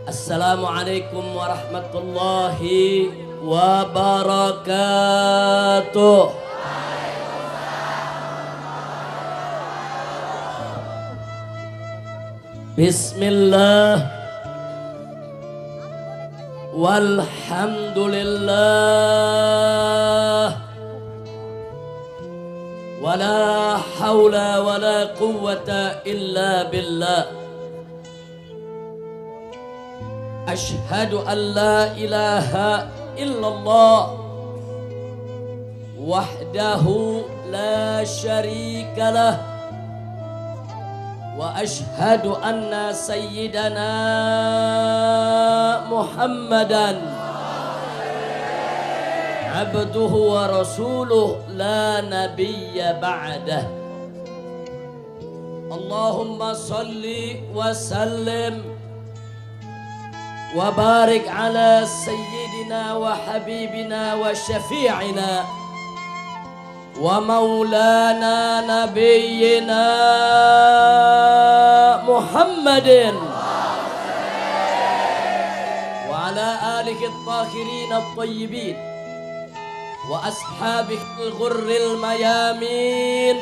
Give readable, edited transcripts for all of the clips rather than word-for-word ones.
Assalamualaikum warahmatullahi wabarakatuh. Bismillah walhamdulillah wala hawla wala quwwata illa billah. Ashhadu an la ilaha illallah wahdahu la syarika lah wa ashhadu anna sayyidana Muhammadan abduhu wa rasuluh la nabiyya ba'dah. Allahumma salli wa sallim wa barik ala sayyidina wa habibina wa syafi'ina wa maulana nabiyyina Muhammadin wa ala alihi at-tahirin at-tayyibin wa ashabihi al-ghurril mayamin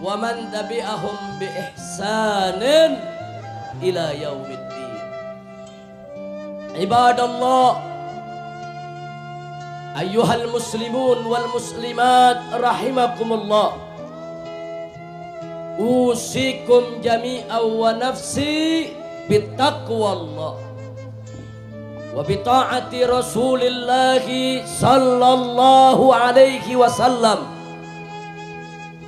wa man tabi'ahum bi ihsanin ila yaumiddin. Ibadallah, ayyuhal muslimun wal muslimat rahimakumullah, usikum jami'an wa nafsi bittaqwallah wa bita'ati rasulillahi sallallahu alaihi wasallam.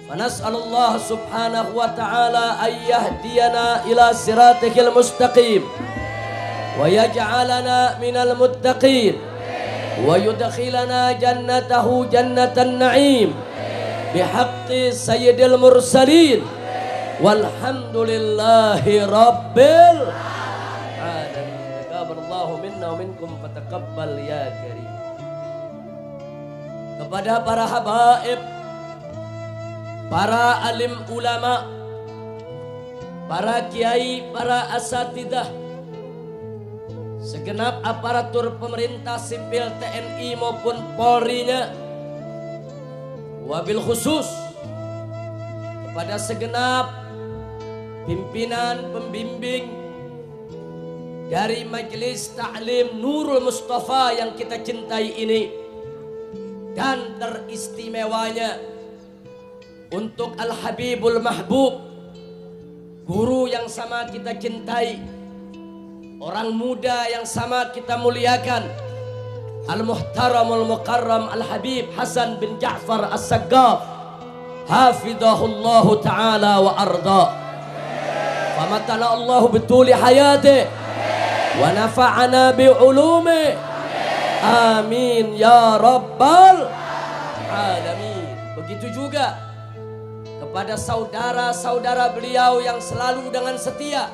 Fanas'alullah subhanahu wa ta'ala an yahdiyana ila siratikil mustaqim wa yaj'alana minal muttaqin wa yudkhilana jannatahu jannatan na'im bihaqqi sayyidil mursalin walhamdulillahi rabbil alamin. Taqabbalallahu minna wa minkum fataqabbal ya karim. Kepada para habaib, para alim ulama, para kiai, para asatidah, segenap aparatur pemerintah sipil TNI maupun Polri-nya, wabil khusus kepada segenap pimpinan pembimbing dari Majelis Ta'lim Nurul Mustafa yang kita cintai ini, dan teristimewanya untuk Al-Habibul Mahbub, guru yang sama kita cintai, orang muda yang sama kita muliakan, Al-Muhtaramul Mukarram Al-Habib Hasan bin Ja'far As-Saggaf, hafidhahullahu ta'ala wa arda. Famatana Allah bituli hayati wa nafa'ana bi'ulumi, amin ya rabbal alamin. Begitu juga kepada saudara-saudara beliau yang selalu dengan setia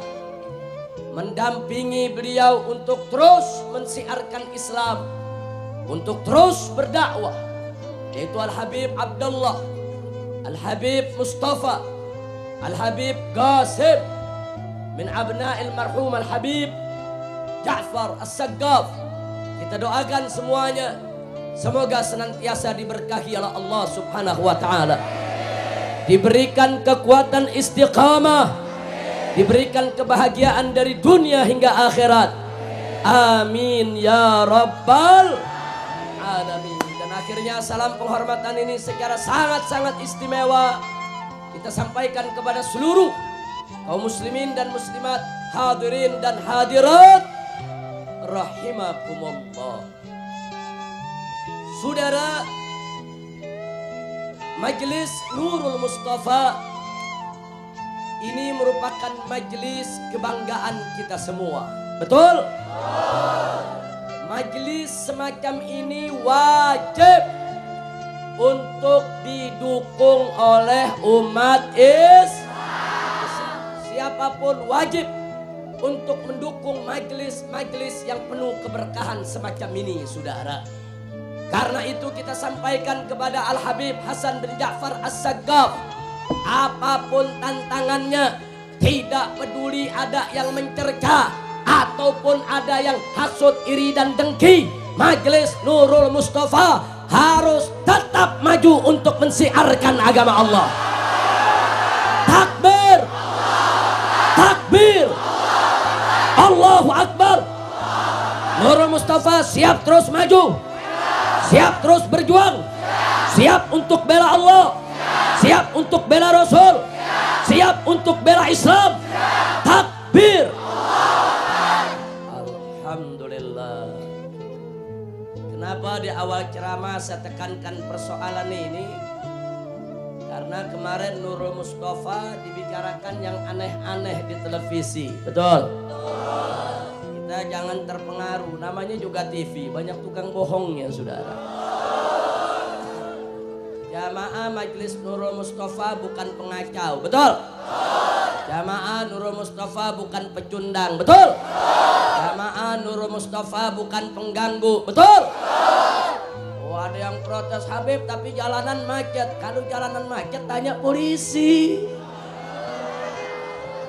mendampingi beliau untuk terus mensiarkan Islam, untuk terus berdakwah, yaitu Al-Habib Abdullah, Al-Habib Mustafa, Al-Habib Qasim min abna'il marhum Al-Habib Ja'far As-Saggaf. Kita doakan semuanya, semoga senantiasa diberkahi oleh Allah subhanahu wa ta'ala, diberikan kekuatan istiqamah, diberikan kebahagiaan dari dunia hingga akhirat, amin ya rabbal alamin. Dan akhirnya salam penghormatan ini secara sangat-sangat istimewa kita sampaikan kepada seluruh kaum muslimin dan muslimat, hadirin dan hadirat rahimakumullah. Saudara, Majelis Nurul Mustafa ini merupakan majelis kebanggaan kita semua. Betul? Majelis semacam ini wajib untuk didukung oleh umat Islam. Siapapun wajib untuk mendukung majelis-majelis yang penuh keberkahan semacam ini, saudara. Karena itu kita sampaikan kepada Al-Habib Hasan bin Ja'far As-Saggaf, apapun tantangannya, tidak peduli ada yang mencerca atau ataupun ada yang hasut, iri dan dengki, Majelis Nurul Mustafa harus tetap maju untuk mensiarkan agama Allah. Takbir, takbir, Allahu Akbar. Nurul Mustafa siap terus maju, siap terus berjuang, siap untuk bela Allah, siap untuk bela Rasul, siap untuk bela Islam. Takbir. Alhamdulillah. Kenapa di awal ceramah saya tekankan persoalan ini? Karena kemarin Nurul Mustafa dibicarakan yang aneh-aneh di televisi. Betul? Kita jangan terpengaruh. Namanya juga TV, banyak tukang bohongnya, saudara. Jamaah Majelis Nurul Mustafa bukan pengacau. Betul? Jamaah Nurul Mustafa bukan pecundang. Betul? Jamaah Nurul Mustafa bukan pengganggu. Betul? Oh, ada yang protes, Habib tapi jalanan macet. Kalau jalanan macet tanya polisi.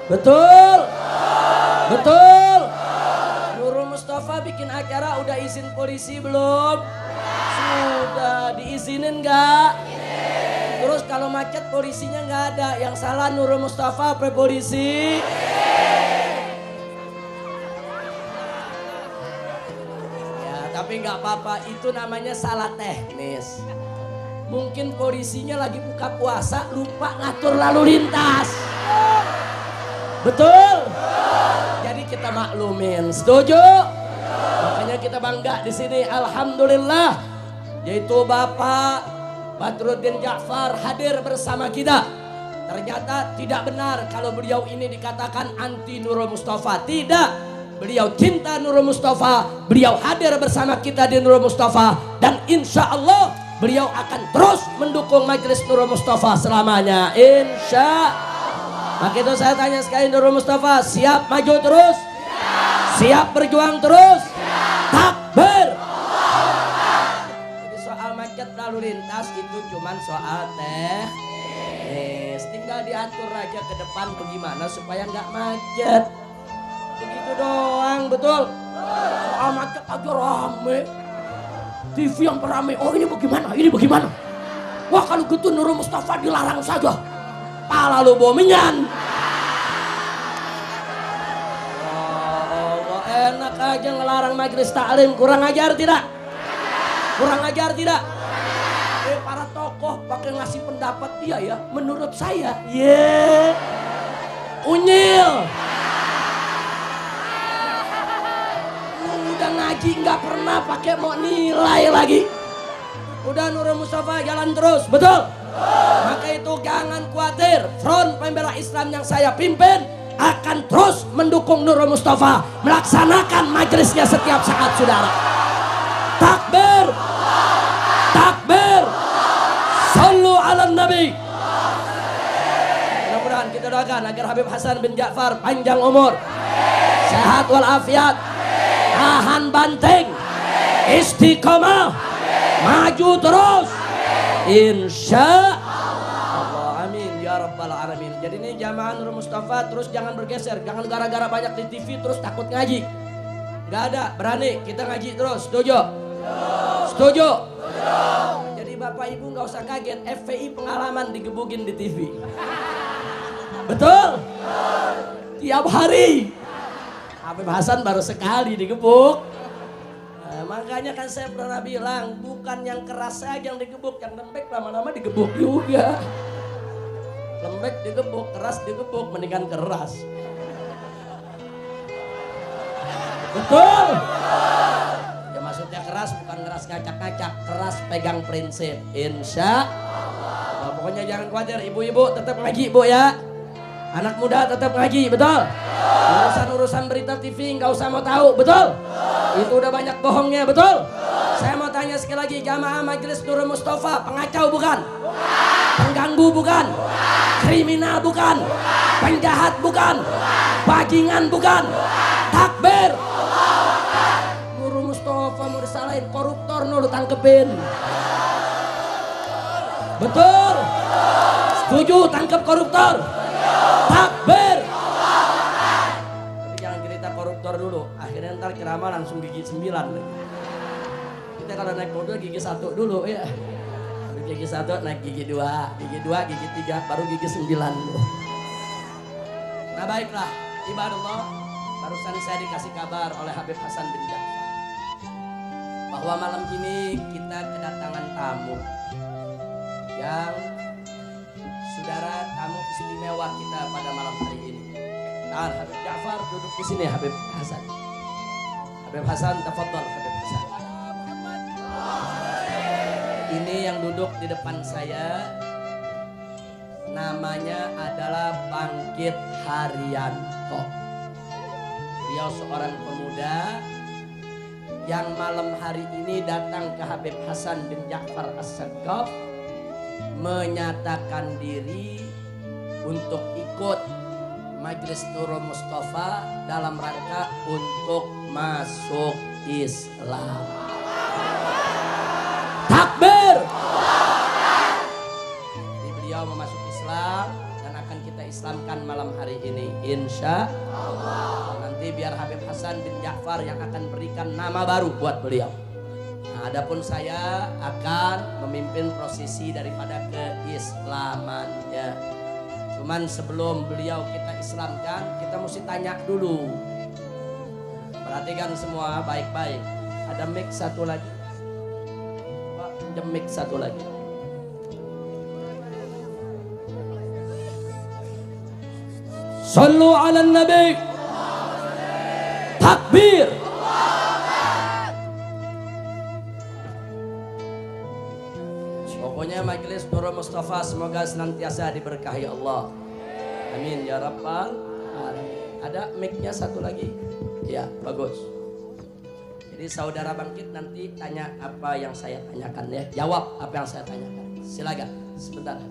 Betul? Betul? Nurul Mustafa bikin acara udah izin polisi belum? Sudah. Diizinin enggak? Terus kalau macet polisinya nggak ada, yang salah Nurul Mustafa apa polisi? Ya tapi nggak apa-apa, itu namanya salah teknis. Mungkin polisinya lagi buka puasa lupa ngatur lalu lintas. Betul? Jadi kita maklumin, setuju? Makanya kita bangga di sini, alhamdulillah, yaitu Bapak Badruddin Ja'far hadir bersama kita. Ternyata tidak benar kalau beliau ini dikatakan anti Nurul Mustafa. Tidak, beliau cinta Nurul Mustafa. Beliau hadir bersama kita di Nurul Mustafa. Dan insya Allah beliau akan terus mendukung Majelis Nurul Mustafa selamanya, insya Allah. Maka itu saya tanya sekali, Nurul Mustafa siap maju terus? Siap berjuang terus? Takbir. Lalu lintas itu cuman soal teknis, tinggal diatur aja ke depan bagaimana supaya nggak macet, begitu doang. Betul? Soal macet aja rame, TV yang rame, oh ini bagaimana, ini bagaimana. Wah kalau gitu Nurul Mustafa dilarang saja, pala lu bomenyan. Oh, enak aja ngelarang majelis taklim, kurang ajar tidak? Kurang ajar tidak? Para tokoh pakai ngasih pendapat dia ya, menurut saya unyil. Udah ngaji nggak pernah pakai mau nilai lagi. Udah Nurul Mustafa jalan terus, betul? Maka itu jangan khawatir, Front Pembela Islam yang saya pimpin akan terus mendukung Nurul Mustafa melaksanakan majelisnya setiap saat, saudara. Takbir, takbir, sallu ala nabi. Mudah-mudahan kita doakan agar Habib Hasan bin Ja'far panjang umur, sehat walafiat, tahan banting, istiqomah, maju terus, insya Allah, amin ya rabbal alamin. Jadi ini jamaah Nurul Mustafa terus jangan bergeser, jangan gara-gara banyak di TV terus takut ngaji. Nggak ada, berani kita ngaji terus, setuju? Setuju? Jadi Bapak Ibu nggak usah kaget, FPI pengalaman digebukin di TV. Betul? Tiap hari. Habib Hasan baru sekali digebuk. Nah, makanya kan saya pernah bilang, bukan yang keras saja yang digebuk, yang lembek lama-lama digebuk juga. Lembek digebuk, keras digebuk, mendingan keras. Betul? Ya maksudnya keras bukan keras ngacak-ngacak, keras pegang prinsip, insya Allah. Pokoknya jangan khawatir, ibu-ibu tetap ngaji bu ya. Anak muda tetap ngaji, betul? Urusan-urusan berita TV nggak usah mau tahu, betul? Itu udah banyak bohongnya, betul? Saya mau tanya sekali lagi, jamaah Majelis Nurul Mustafa pengacau bukan? Pengganggu bukan? Kriminal bukan? Penjahat bukan? Bajingan bukan? Takbir! Nurul Mustafa mau disalahin koruptor, lu tangkepin. Betul? Setuju tangkep koruptor? Takbir! Tapi jangan cerita koruptor motor dulu. Akhirnya ntar ceramah langsung gigi 9 lagi. Kita kalau naik mobil gigi 1 dulu ya. Gigi 1 naik gigi 2, gigi 2, gigi 3, baru gigi 9 dulu. Nah baiklah, ibadallah, barusan saya dikasih kabar oleh Habib Hasan bin Ja'far bahwa malam ini kita kedatangan tamu yang saudara tamu istimewa kita pada malam hari ini. Nah, Habib Ja'far duduk di sini, Habib Hasan. Habib Hasan, tafadhol Habib Hasan. Ini yang duduk di depan saya namanya adalah Bangkit Haryanto. Beliau seorang pemuda yang malam hari ini datang ke Habib Hasan bin Ja'far As-Saqqaf menyatakan diri untuk ikut Majelis Nurul Mustafa dalam rangka untuk masuk Islam. Takbir! Jadi beliau mau masuk Islam dan akan kita Islamkan malam hari ini, insya Allah. Nanti biar Habib Hasan bin Ja'far yang akan berikan nama baru buat beliau. Nah, adapun saya akan memimpin prosesi daripada keislamannya. Cuman sebelum beliau kita Islamkan, kita mesti tanya dulu. Perhatikan semua baik-baik. Ada mic satu lagi. Mic satu lagi. Sallu ala nabi. Takbir. Pokoknya Majelis Nurul Mustafa semoga senantiasa diberkahi Allah. Amin ya rabbal alamin. Ada mic-nya satu lagi. Ya, bagus. Jadi saudara Bangkit nanti tanya apa yang saya tanyakan ya. Jawab apa yang saya tanyakan. Silakan sebentar.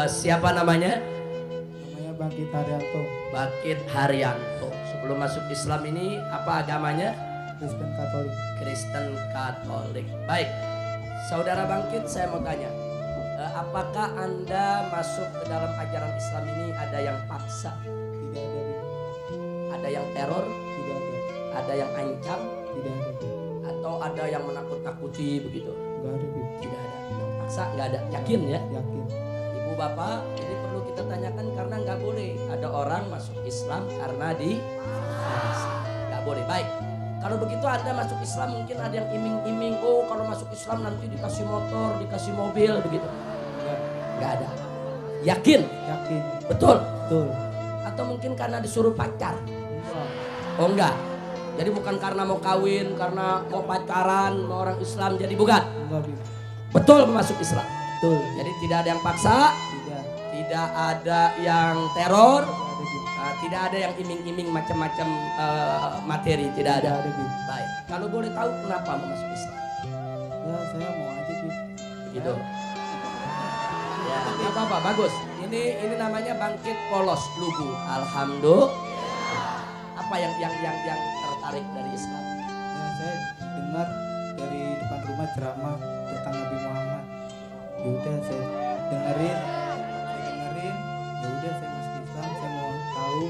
Siapa namanya? Namanya Bangkit Haryanto. Bangkit Haryanto. Sebelum masuk Islam ini apa agamanya? Kristen Katolik. Kristen Katolik. Baik. Saudara Bangkit, saya mau tanya. Apakah Anda masuk ke dalam ajaran Islam ini ada yang paksa? Tidak ada. Ada yang teror? Tidak ada. Ada yang ancam? Tidak ada. Atau ada yang menakut-nakuti begitu? Enggak ada. Tidak ada. Yang paksa nggak ada. Yakin ya? Yakin. Ibu bapak, ini perlu kita tanyakan karena nggak boleh ada orang masuk Islam karena nggak boleh. Baik. Kalau begitu Anda masuk Islam mungkin ada yang iming-iming, oh kalau masuk Islam nanti dikasih motor, dikasih mobil begitu. Nggak ada. Yakin? Yakin. Betul? Betul. Atau mungkin karena disuruh pacar? Enggak. Oh enggak. Jadi bukan karena mau kawin, karena mau pacaran sama orang Islam, jadi bukan? Enggak. Betul masuk Islam? Betul. Jadi tidak ada yang paksa? Tidak. Tidak ada yang teror? Tidak ada. Tidak ada yang iming-iming macam-macam materi? Tidak ada? Tidak ada. Baik. Kalau boleh tahu kenapa mau masuk Islam? Ya saya mau aja Begitu. Ya, nggak apa-apa, bagus. Ini namanya Bangkit Polos Lugu. Alhamdulillah. Apa yang tertarik dari Islam? Ya saya dengar dari depan rumah ceramah tentang Nabi Muhammad. Ya udah saya dengerin. Ya udah saya masuk Islam. Saya mau tahu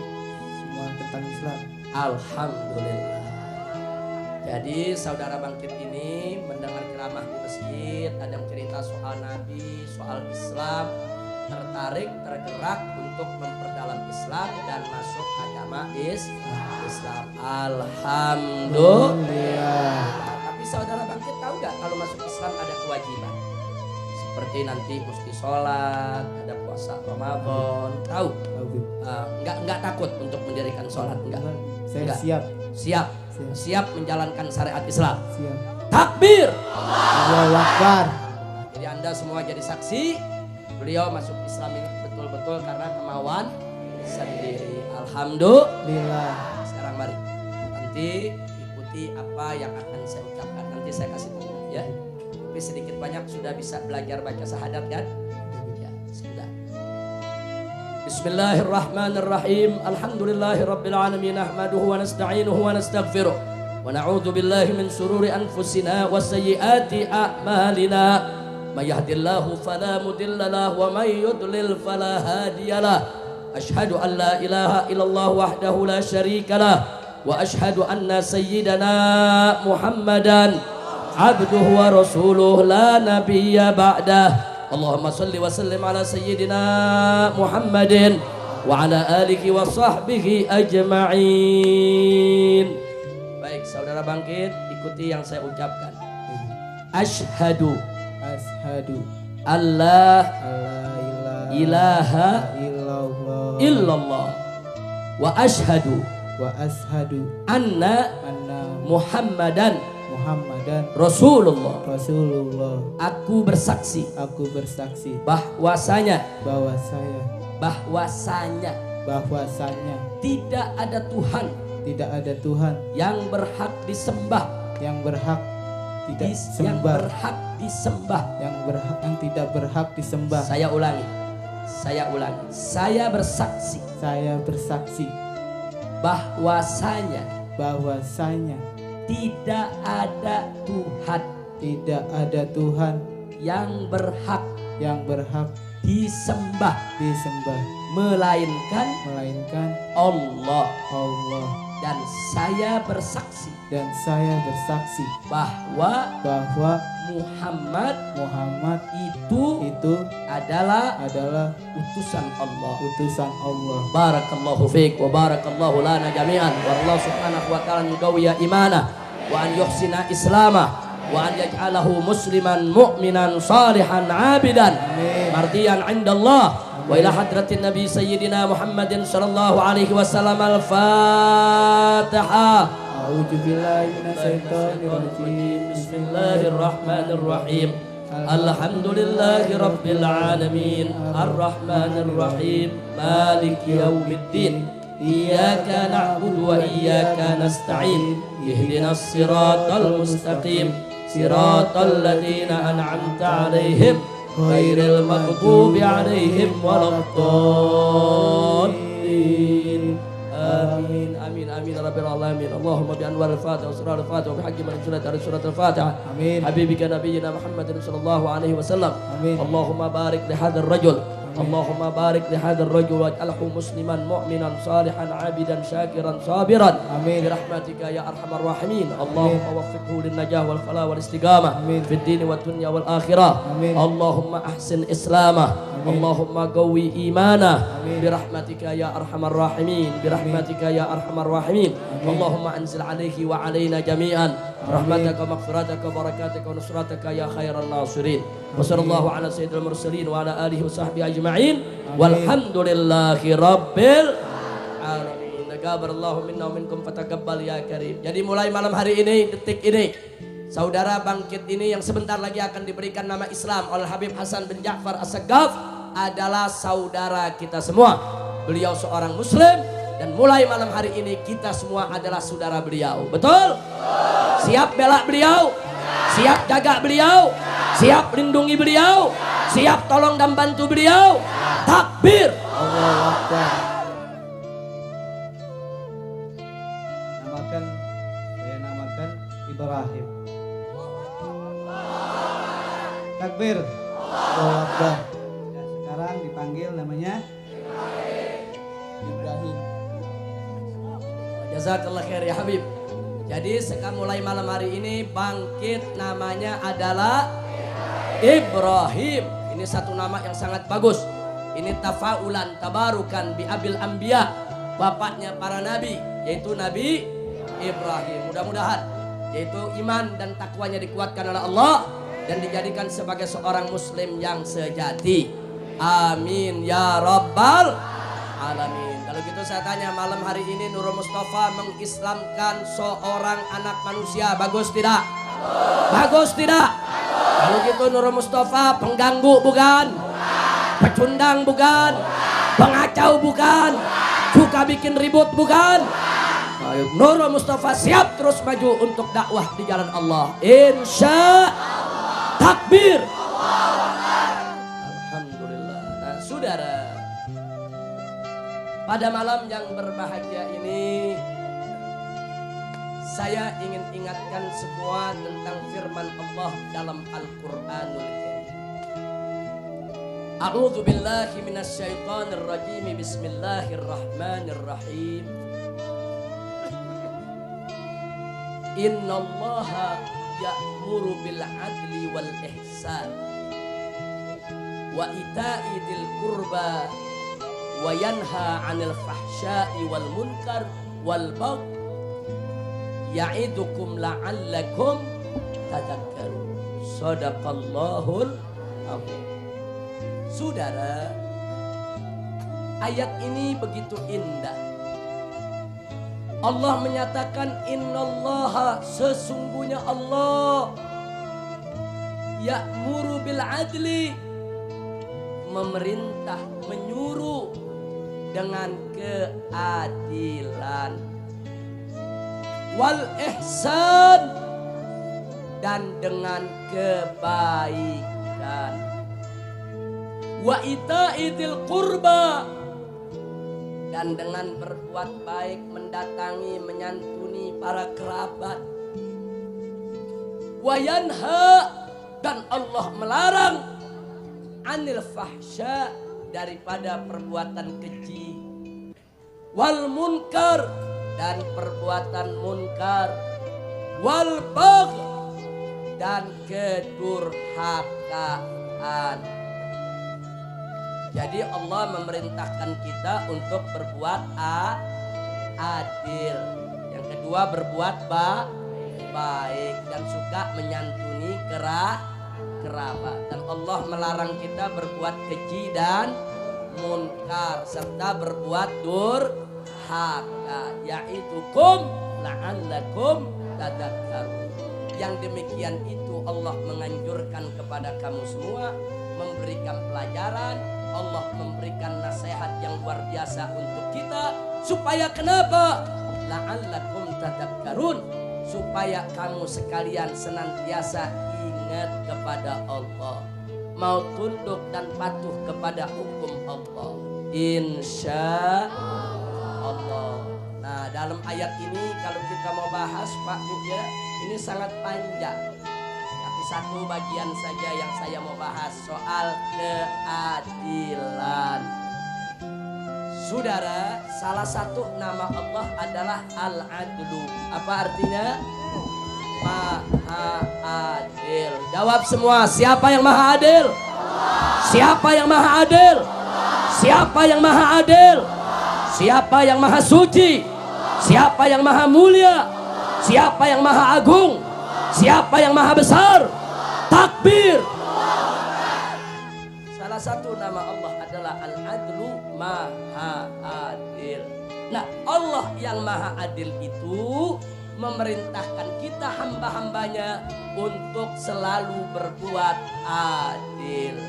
semua tentang Islam. Alhamdulillah. Jadi saudara Bangkit ini mendengar ceramah di masjid, ada yang cerita soal Nabi, soal Islam, tertarik, tergerak untuk memperdalam Islam dan masuk agama Islam. Alhamdulillah. Tapi saudara Bangkit tahu nggak kalau masuk Islam ada kewajiban? Seperti nanti mesti sholat, ada puasa Ramadan, tahu? Nggak takut untuk mendirikan sholat, enggak? Saya Enggak. Siap menjalankan syariat Islam. Siap. Takbir. Allahu Akbar. Jadi Anda semua jadi saksi beliau masuk Islam ini betul-betul karena kemauan sendiri. Alhamdulillah. Sekarang mari nanti ikuti apa yang akan saya ucapkan. Nanti saya kasih tahu ya. Tapi sedikit banyak sudah bisa belajar baca syahadat kan? Ya, sudah. Bismillahirrahmanirrahim. Alhamdulillahirabbil alamin. Nahmaduhu wa nasta'inuhu wa nastaghfiruh. Wa na'udzu billahi min shururi anfusina wa sayyiati a'malina. may yahdihillahu fala mudilla lahu wa may yudlil fala hadiyalah. Asyhadu an la ilaha illallah wahdahu la syarika lah wa asyhadu anna sayyidana Muhammadan abduhu wa rasuluh la nabiyya ba'dah. Allahumma salli wa sallim ala sayyidina Muhammadin wa ala alihi wa sahbihi ajma'in. Baik, saudara bangkit, ikuti yang saya ucapkan. Asyhadu Allah ilaha illallah wa asyhadu anna Muhammadan Rasulullah. Aku bersaksi bahwasanya tidak ada Tuhan yang berhak disembah, yang tidak berhak disembah. Saya ulangi. Saya bersaksi bahwasanya tidak ada Tuhan yang berhak disembah melainkan Allah. Dan saya bersaksi bahwa Muhammad itu adalah utusan Allah. Barakallahu fiik wa barakallahu lana jami'an. Wa Allah subhanahu wa ta'ala yuqawwiya imana wa an yuhsina islamah wa an yaj'alahu musliman mu'minan salihan abidan mardiyan 'inda Allah. Wa ila hadratin Nabi Sayyidina Muhammadin sallallahu alaihi wasallam al-Fatihah. A'udzu billahi minasyaitonir rajim. Bismillahirrahmanirrahim. Alhamdulillahi rabbil alamin. Arrahmanir rahim. Maliki yaumiddin. Iyyaka na'budu wa iyyaka nasta'in. Ihdinas siratal mustaqim. Siratal ladzina an'amta 'alaihim ghairil maghdubi 'alaihim waladdallin. Amin amin amin rabbil alamin. Allahumma bi anwaril Fatihah wa surah al-Fatihah wa bihaqqi man sunnat surat al-Fatihah. Amin. Habibika nabiyyina Muhammadin sallallahu alaihi wasallam. Amin. Allahumma barik li hadzal rajul. Allahumma barik li hadzal rajul waj'alhu musliman mu'minan salihan 'abidan syakiran sabiran. Amin. Bi rahmatika ya arhamar rahimin. Allahumma waffiqhu lin najah wal falah wal istiqamah fid din wad dunya wal akhirah. Amin. Allahumma ahsin islamah. Allahumma qawwi imanah. Bi rahmatika ya arhamar rahimin. Bi rahmatika ya arhamar rahimin. Allahumma anzil alaihi wa alaina jami'an rahmataka maghfirataka barakataka wa nusrataka ya khairan nasirin. Wa sallallahu ala sayyidil mursalin wa ala alihi wa sahbihi ajma'in. Walhamdulillahi rabbil alamin. Nagabarallahu minna wa minkum fataqabbal ya karim. Jadi mulai malam hari ini, detik ini, saudara bangkit ini yang sebentar lagi akan diberikan nama Islam oleh Habib Hasan bin Ja'far As-Saggaf adalah saudara kita semua. Beliau seorang muslim dan mulai malam hari ini kita semua adalah saudara beliau. Betul? Siap bela beliau? Siap jaga beliau? Siap lindungi beliau? Siap tolong dan bantu beliau? Takbir! Allahu Akbar. Saya namakan Ibrahim. Takbir. Allahu Akbar. Ya, sekarang dipanggil namanya Ibrahim. Jazakallah khair ya Habib. Jadi sekarang mulai malam hari ini bangkit namanya adalah Ibrahim. Ini satu nama yang sangat bagus. Ini tafaulan tabarukan bi abil anbiya, bapaknya para nabi, yaitu Nabi Ibrahim. Mudah-mudahan yaitu iman dan takwanya dikuatkan oleh Allah dan dijadikan sebagai seorang muslim yang sejati. Amin ya rabbal alamin. Kalau gitu saya tanya malam hari ini Nurul Mustafa mengislamkan seorang anak manusia, bagus tidak? Bagus tidak? Kalau gitu Nurul Mustafa pengganggu bukan? Pecundang bukan? Pengacau bukan? Suka bikin ribut bukan? Ayo, Nurul Mustafa siap terus maju untuk dakwah di jalan Allah. Insya Allah. Takbir. Alhamdulillah. Nah, saudara, pada malam yang berbahagia ini saya ingin ingatkan semua tentang firman Allah dalam Al-Quranul Karim. A'udzu billahi minasyaitonir rajim. Bismillahirrahmanirrahim. Innallaha ya'muru bil adli wal ihsan wa ita'i dzil qurba wa yanha 'anil fahsya'i wal munkar wal baghi ya'idukum la'allakum tadhakkarun. Shadaqallahul azim. Saudara, ayat ini begitu indah. Allah menyatakan innallaha, sesungguhnya Allah, ya'muru bil adli, memerintah, menyuruh dengan keadilan, wal ihsan, dan dengan kebaikan, wa ita'idil qurba, dan dengan berbuat baik, mendatangi, menyantuni para kerabat, wa yanha, dan Allah melarang, anil fahsya, daripada perbuatan keji, wal munkar, dan perbuatan munkar, wal baghi, dan kedurhakaan. Jadi Allah memerintahkan kita untuk berbuat adil. Yang kedua berbuat baik dan suka menyantuni kerabat. Dan Allah melarang kita berbuat keji dan munkar serta berbuat durhaka. Ya'idukum la'allakum tadhakkarun. Yang demikian itu Allah menganjurkan kepada kamu semua, memberikan pelajaran. Allah memberikan nasihat yang luar biasa untuk kita. Supaya kenapa? La'allakum tadhakkarun. Supaya kamu sekalian senantiasa ingat kepada Allah, mau tunduk dan patuh kepada hukum Allah, insya Allah. Nah, dalam ayat ini kalau kita mau bahas Pak Bu ya, ini sangat panjang. Satu bagian saja yang saya mau bahas, soal keadilan. Saudara, salah satu nama Allah adalah Al-Adlu. Apa artinya? Maha adil. Jawab semua, siapa yang maha adil? Siapa yang maha adil? Siapa yang maha adil? Siapa yang maha suci? Siapa yang maha mulia? Siapa yang maha agung? Siapa yang maha besar? Takbir. Salah satu nama Allah adalah Al-Adlu, maha adil. Nah, Allah yang maha adil itu memerintahkan kita hamba-hambanya untuk selalu berbuat adil.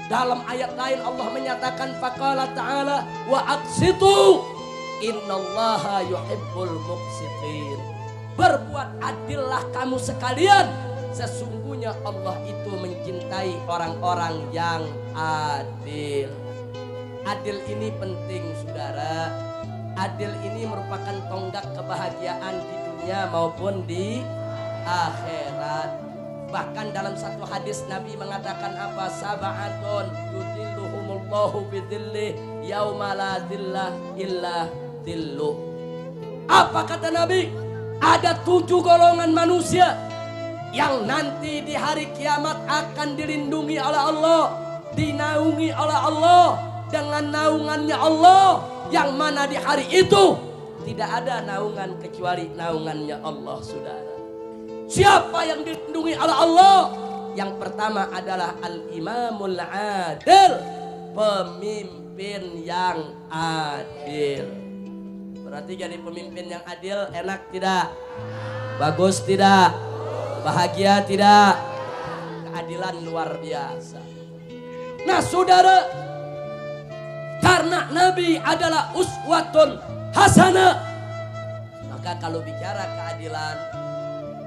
Dalam ayat lain Allah menyatakan faqala ta'ala wa aqsitu innallaha yuhibbul muqsitin. Berbuat adillah kamu sekalian, sesungguhnya Allah itu mencintai orang-orang yang adil. Adil ini penting saudara. Adil ini merupakan tonggak kebahagiaan di dunia maupun di akhirat. Bahkan dalam satu hadis Nabi mengatakan apa? Sab'atun yudhilluhumullahu bidhillih yauma la dhillah illa dhilluh. Apa kata Nabi? Ada 7 golongan manusia yang nanti di hari kiamat akan dilindungi oleh Allah, dinaungi oleh Allah dengan naungannya Allah, yang mana di hari itu tidak ada naungan kecuali naungannya Allah, saudara. Siapa yang dilindungi oleh Allah? Yang pertama adalah al-imamul adil, pemimpin yang adil. Berarti jadi pemimpin yang adil enak tidak? Bagus tidak? Bahagia tidak? Keadilan luar biasa. Nah saudara, karena Nabi adalah uswatun hasanah, maka kalau bicara keadilan,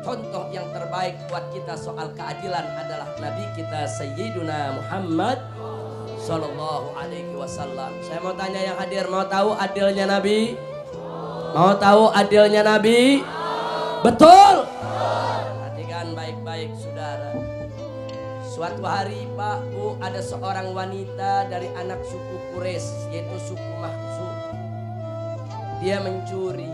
contoh yang terbaik buat kita soal keadilan adalah Nabi kita Sayyiduna Muhammad Sallallahu Alaihi Wasallam. Saya mau tanya yang hadir, mau tahu adilnya Nabi? Mau tahu adilnya Nabi? Betul? Perhatikan baik-baik saudara. Suatu hari Pak Bu, ada seorang wanita dari anak suku Quraisy, yaitu suku Mahzum. Dia mencuri.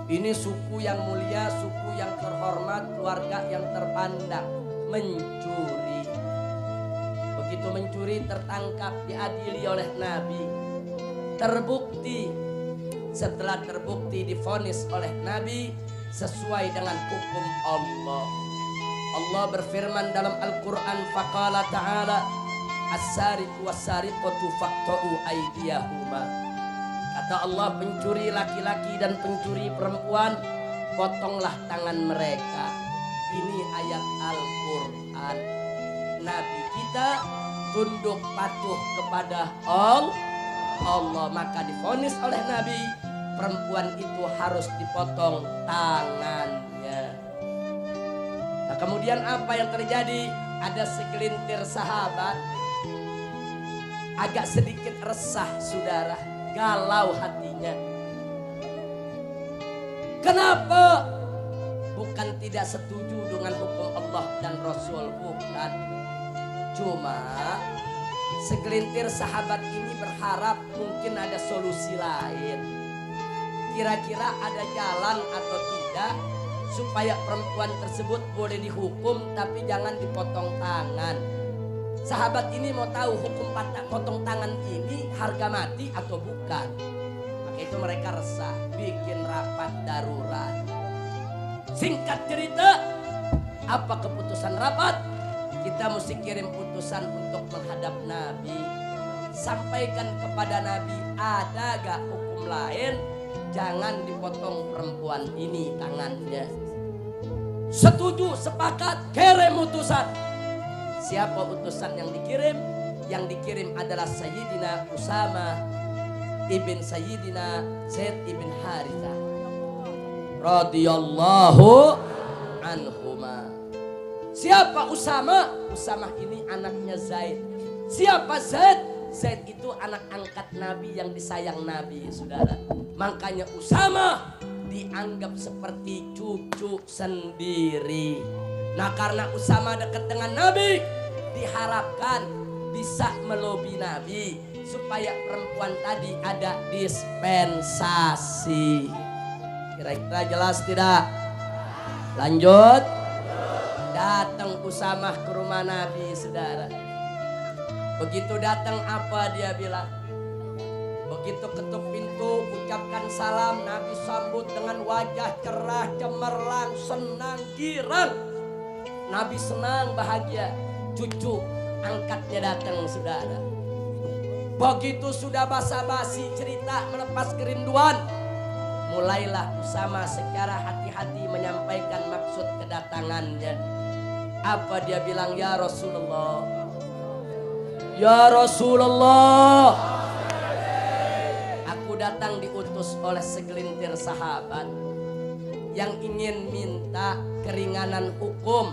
Ini suku yang mulia, suku yang terhormat, keluarga yang terpandang. Mencuri. Begitu mencuri tertangkap, diadili oleh Nabi. Terbukti. Setelah terbukti divonis oleh Nabi sesuai dengan hukum Allah. Allah berfirman dalam Al-Quran, faqala ta'ala as-sariqu was-sariqatu faqta'u aydiyahuma. Kata Allah, pencuri laki-laki dan pencuri perempuan, potonglah tangan mereka. Ini ayat Al-Quran. Nabi kita tunduk patuh kepada Allah, maka divonis oleh Nabi, perempuan itu harus dipotong tangannya. Nah, kemudian apa yang terjadi? Ada segelintir sahabat agak sedikit resah, saudara, galau hatinya. Kenapa? Bukan tidak setuju dengan hukum Allah dan Rasul, bukan. Cuma segelintir sahabat ini berharap mungkin ada solusi lain. Kira-kira ada jalan atau tidak supaya perempuan tersebut boleh dihukum tapi jangan dipotong tangan. Sahabat ini mau tahu hukum potong tangan ini harga mati atau bukan. Maka itu mereka resah, bikin rapat darurat. Singkat cerita, apa keputusan rapat? Kita mesti kirim utusan untuk menghadap Nabi. Sampaikan kepada Nabi, ada gak hukum lain? Jangan dipotong perempuan ini tangannya. Setuju, sepakat, kirim utusan. Siapa utusan yang dikirim? Yang dikirim adalah Sayyidina Usama ibn Sayyidina Zaid ibn Harithah radhiyallahu anhuma. Siapa Usama? Usama ini anaknya Zaid. Siapa Zaid? Zaid itu anak angkat Nabi yang disayang Nabi, saudara. Makanya Usama dianggap seperti cucu sendiri. Nah, karena Usama dekat dengan Nabi, diharapkan bisa melobi Nabi supaya perempuan tadi ada dispensasi. Kira-kira jelas tidak? Lanjut. Datang Usama ke rumah Nabi, saudara. Begitu datang apa dia bilang? Begitu ketuk pintu, ucapkan salam, Nabi sambut dengan wajah cerah, cemerlang, senang, girang. Nabi senang, bahagia. Cucu angkatnya datang, saudara. Begitu sudah basa-basi cerita melepas kerinduan, mulailah Usama secara hati-hati menyampaikan maksud kedatangannya. Apa dia bilang? Ya Rasulullah, ya Rasulullah, aku datang diutus oleh segelintir sahabat yang ingin minta keringanan hukum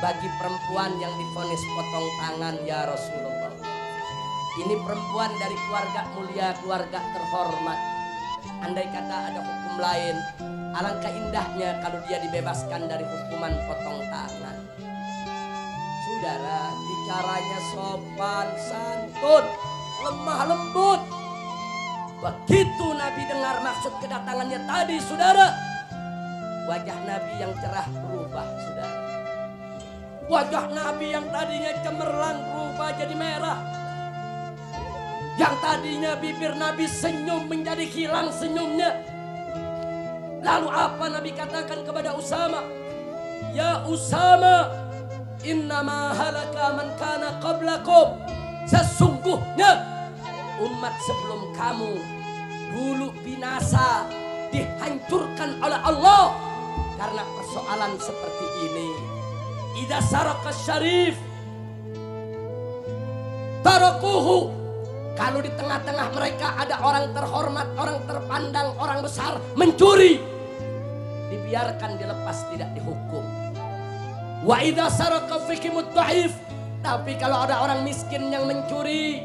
bagi perempuan yang divonis potong tangan, ya Rasulullah. Ini perempuan dari keluarga mulia, keluarga terhormat. Andai kata ada hukum lain, alangkah indahnya kalau dia dibebaskan dari hukuman potong tangan. Saudara, bicaranya sopan, santun, lemah lembut. Begitu Nabi dengar maksud kedatangannya tadi, saudara, wajah Nabi yang cerah berubah, saudara. Wajah Nabi yang tadinya cemerlang berubah jadi merah. Yang tadinya bibir Nabi senyum menjadi hilang senyumnya. Lalu apa Nabi katakan kepada Usama? Ya Usama, innama halaka man kana qablakum. Sesungguhnya umat sebelum kamu dulu binasa, dihancurkan oleh Allah karena persoalan seperti ini. Idza saraka syarif tarakuhu. Kalau di tengah-tengah mereka ada orang terhormat, orang terpandang, orang besar mencuri, dibiarkan dilepas, tidak dihukum. Wa idza saraka fikimut dhaif. Tapi kalau ada orang miskin yang mencuri,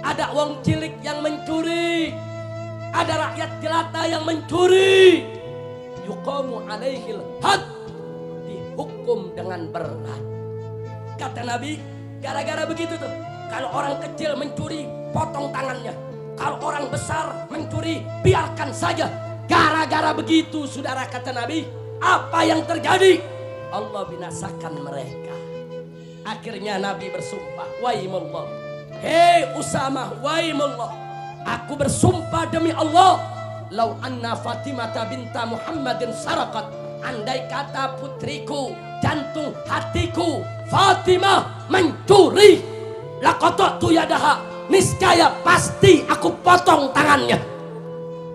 ada wong cilik yang mencuri, ada rakyat jelata yang mencuri, yuqamu alaihil had, dihukum dengan berat. Kata Nabi, gara-gara begitu tuh. Kalau orang kecil mencuri, potong tangannya. Kalau orang besar mencuri, biarkan saja. Gara-gara begitu, saudara, kata Nabi, apa yang terjadi? Allah binasakan mereka. Akhirnya Nabi bersumpah, waimullah, hei Usamah, waimullah, aku bersumpah demi Allah, lau anna Fatimah binta Muhammadin sarakat, andai kata putriku, jantung hatiku Fatimah mencuri, laqata'tu yadaha, niscaya pasti aku potong tangannya.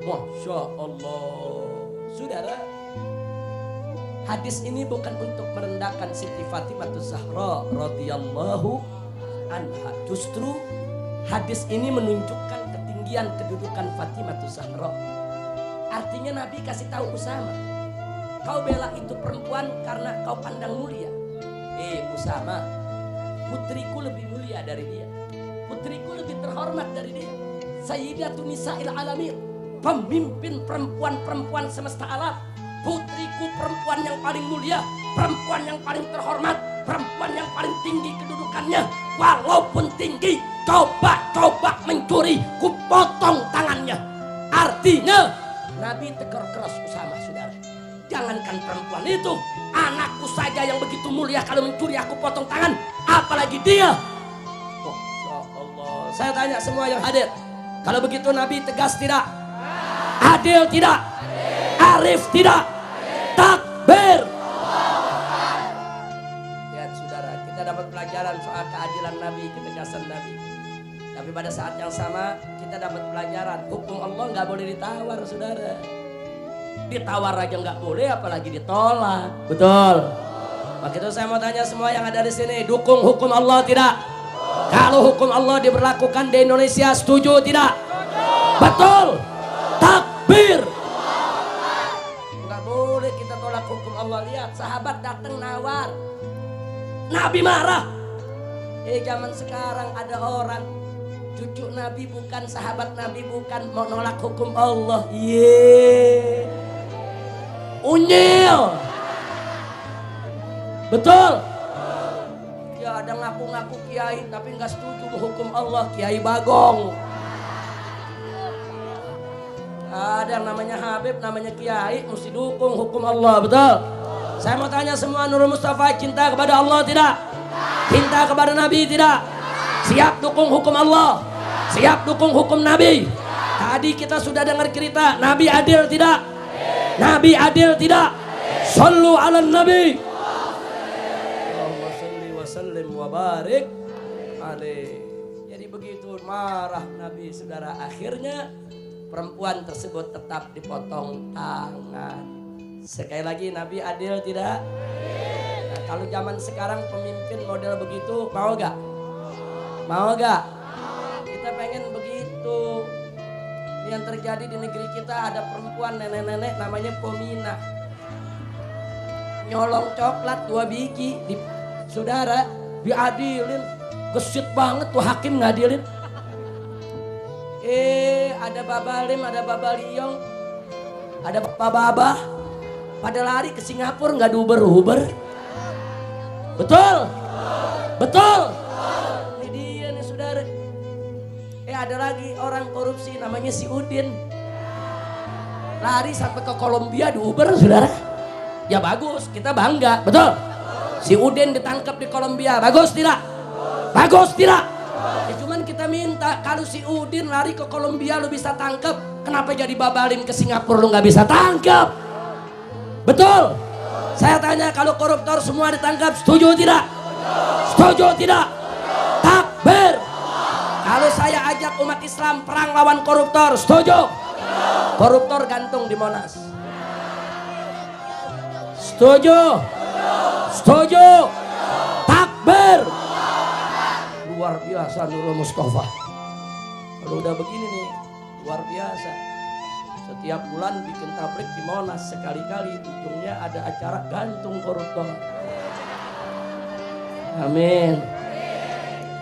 Masya Allah. Saudara, hadis ini bukan untuk merendahkan Siti Fatimah Zahra radhiyallahu anha. Justru hadis ini menunjukkan ketinggian kedudukan Fatimah Zahra. Artinya Nabi kasih tahu Usama, kau bela itu perempuan karena kau pandang mulia. Usama, putriku lebih mulia dari dia. Putriku lebih terhormat dari dia. Sayyidatun Nisa'il Alamin, pemimpin perempuan-perempuan semesta alam. Putriku perempuan yang paling mulia, perempuan yang paling terhormat, perempuan yang paling tinggi kedudukannya. Walaupun tinggi, coba mencuri, ku potong tangannya. Artinya Nabi tegur keras Usama, saudara. Jangankan perempuan itu, anakku saja yang begitu mulia kalau mencuri aku potong tangan, apalagi dia. Masya Allah. Saya tanya semua yang hadir, kalau begitu Nabi tegas tidak? Adil tidak? Arif tidak? Takbir. Lihat saudara, kita dapat pelajaran soal keadilan Nabi, ketegasan Nabi. Tapi pada saat yang sama kita dapat pelajaran hukum Allah nggak boleh ditawar, saudara. Ditawar aja nggak boleh, apalagi ditolak. Betul. Maka itu saya mau tanya semua yang ada di sini, dukung hukum Allah tidak? Kalau hukum Allah diberlakukan di Indonesia, setuju tidak? Betul. Takbir. Nggak boleh kita tolak hukum Allah. Lihat, sahabat datang nawar, Nabi marah. Zaman sekarang ada orang, cucu Nabi bukan, sahabat Nabi bukan, mau nolak hukum Allah. Unyil. Betul. Ya ada ngaku-ngaku kiai tapi nggak setuju hukum Allah, Kiai Bagong. Ada yang namanya Habib, namanya kiai, mesti dukung hukum Allah, betul? Saya mau tanya semua, Nurul Mustafa cinta kepada Allah tidak? Cinta kepada Nabi tidak? Siap dukung hukum Allah? Siap dukung hukum Nabi? Tadi kita sudah dengar cerita, Nabi adil tidak? Nabi adil tidak? Sallu ala Nabi. Allahumma salli wa sallim wa barik alaih. Jadi begitu marah Nabi, saudara. Akhirnya perempuan tersebut tetap dipotong tangan. Sekali lagi, Nabi adil tidak? Nah, kalau zaman sekarang pemimpin model begitu, mau gak? Mau gak? Kita pengen begitu. Yang terjadi di negeri kita, ada perempuan nenek-nenek namanya Pomina, nyolong coklat 2 biji di, saudara, diadilin. Gesit banget tuh hakim ngadilin. Ada Baba Lim, ada Baba Liong, ada Bapak Babah, pada lari ke Singapura nggak diuber-uber. Betul? Betul? Ini dia nih saudara. Ada lagi orang korupsi namanya si Udin, lari sampai ke Kolombia diuber, saudara. Ya bagus, kita bangga, betul? Si Udin ditangkap di Kolombia, bagus tidak? Bagus tidak? Ya, cuman kita minta, kalau si Udin lari ke Kolombia lu bisa tangkap, kenapa jadi Babalim ke Singapura lu nggak bisa tangkap? Betul? Saya tanya, kalau koruptor semua ditangkap, setuju tidak? Setuju tidak? Takbir. Kalau saya ajak umat Islam perang lawan koruptor, setuju? Koruptor gantung di Monas. Setuju? Setuju? Takbir. Luar biasa Nurul Mustafa. Kalau udah begini nih, luar biasa. Setiap bulan bikin tablik di Monas, sekali-kali ujungnya ada acara gantung koruptor. Amin.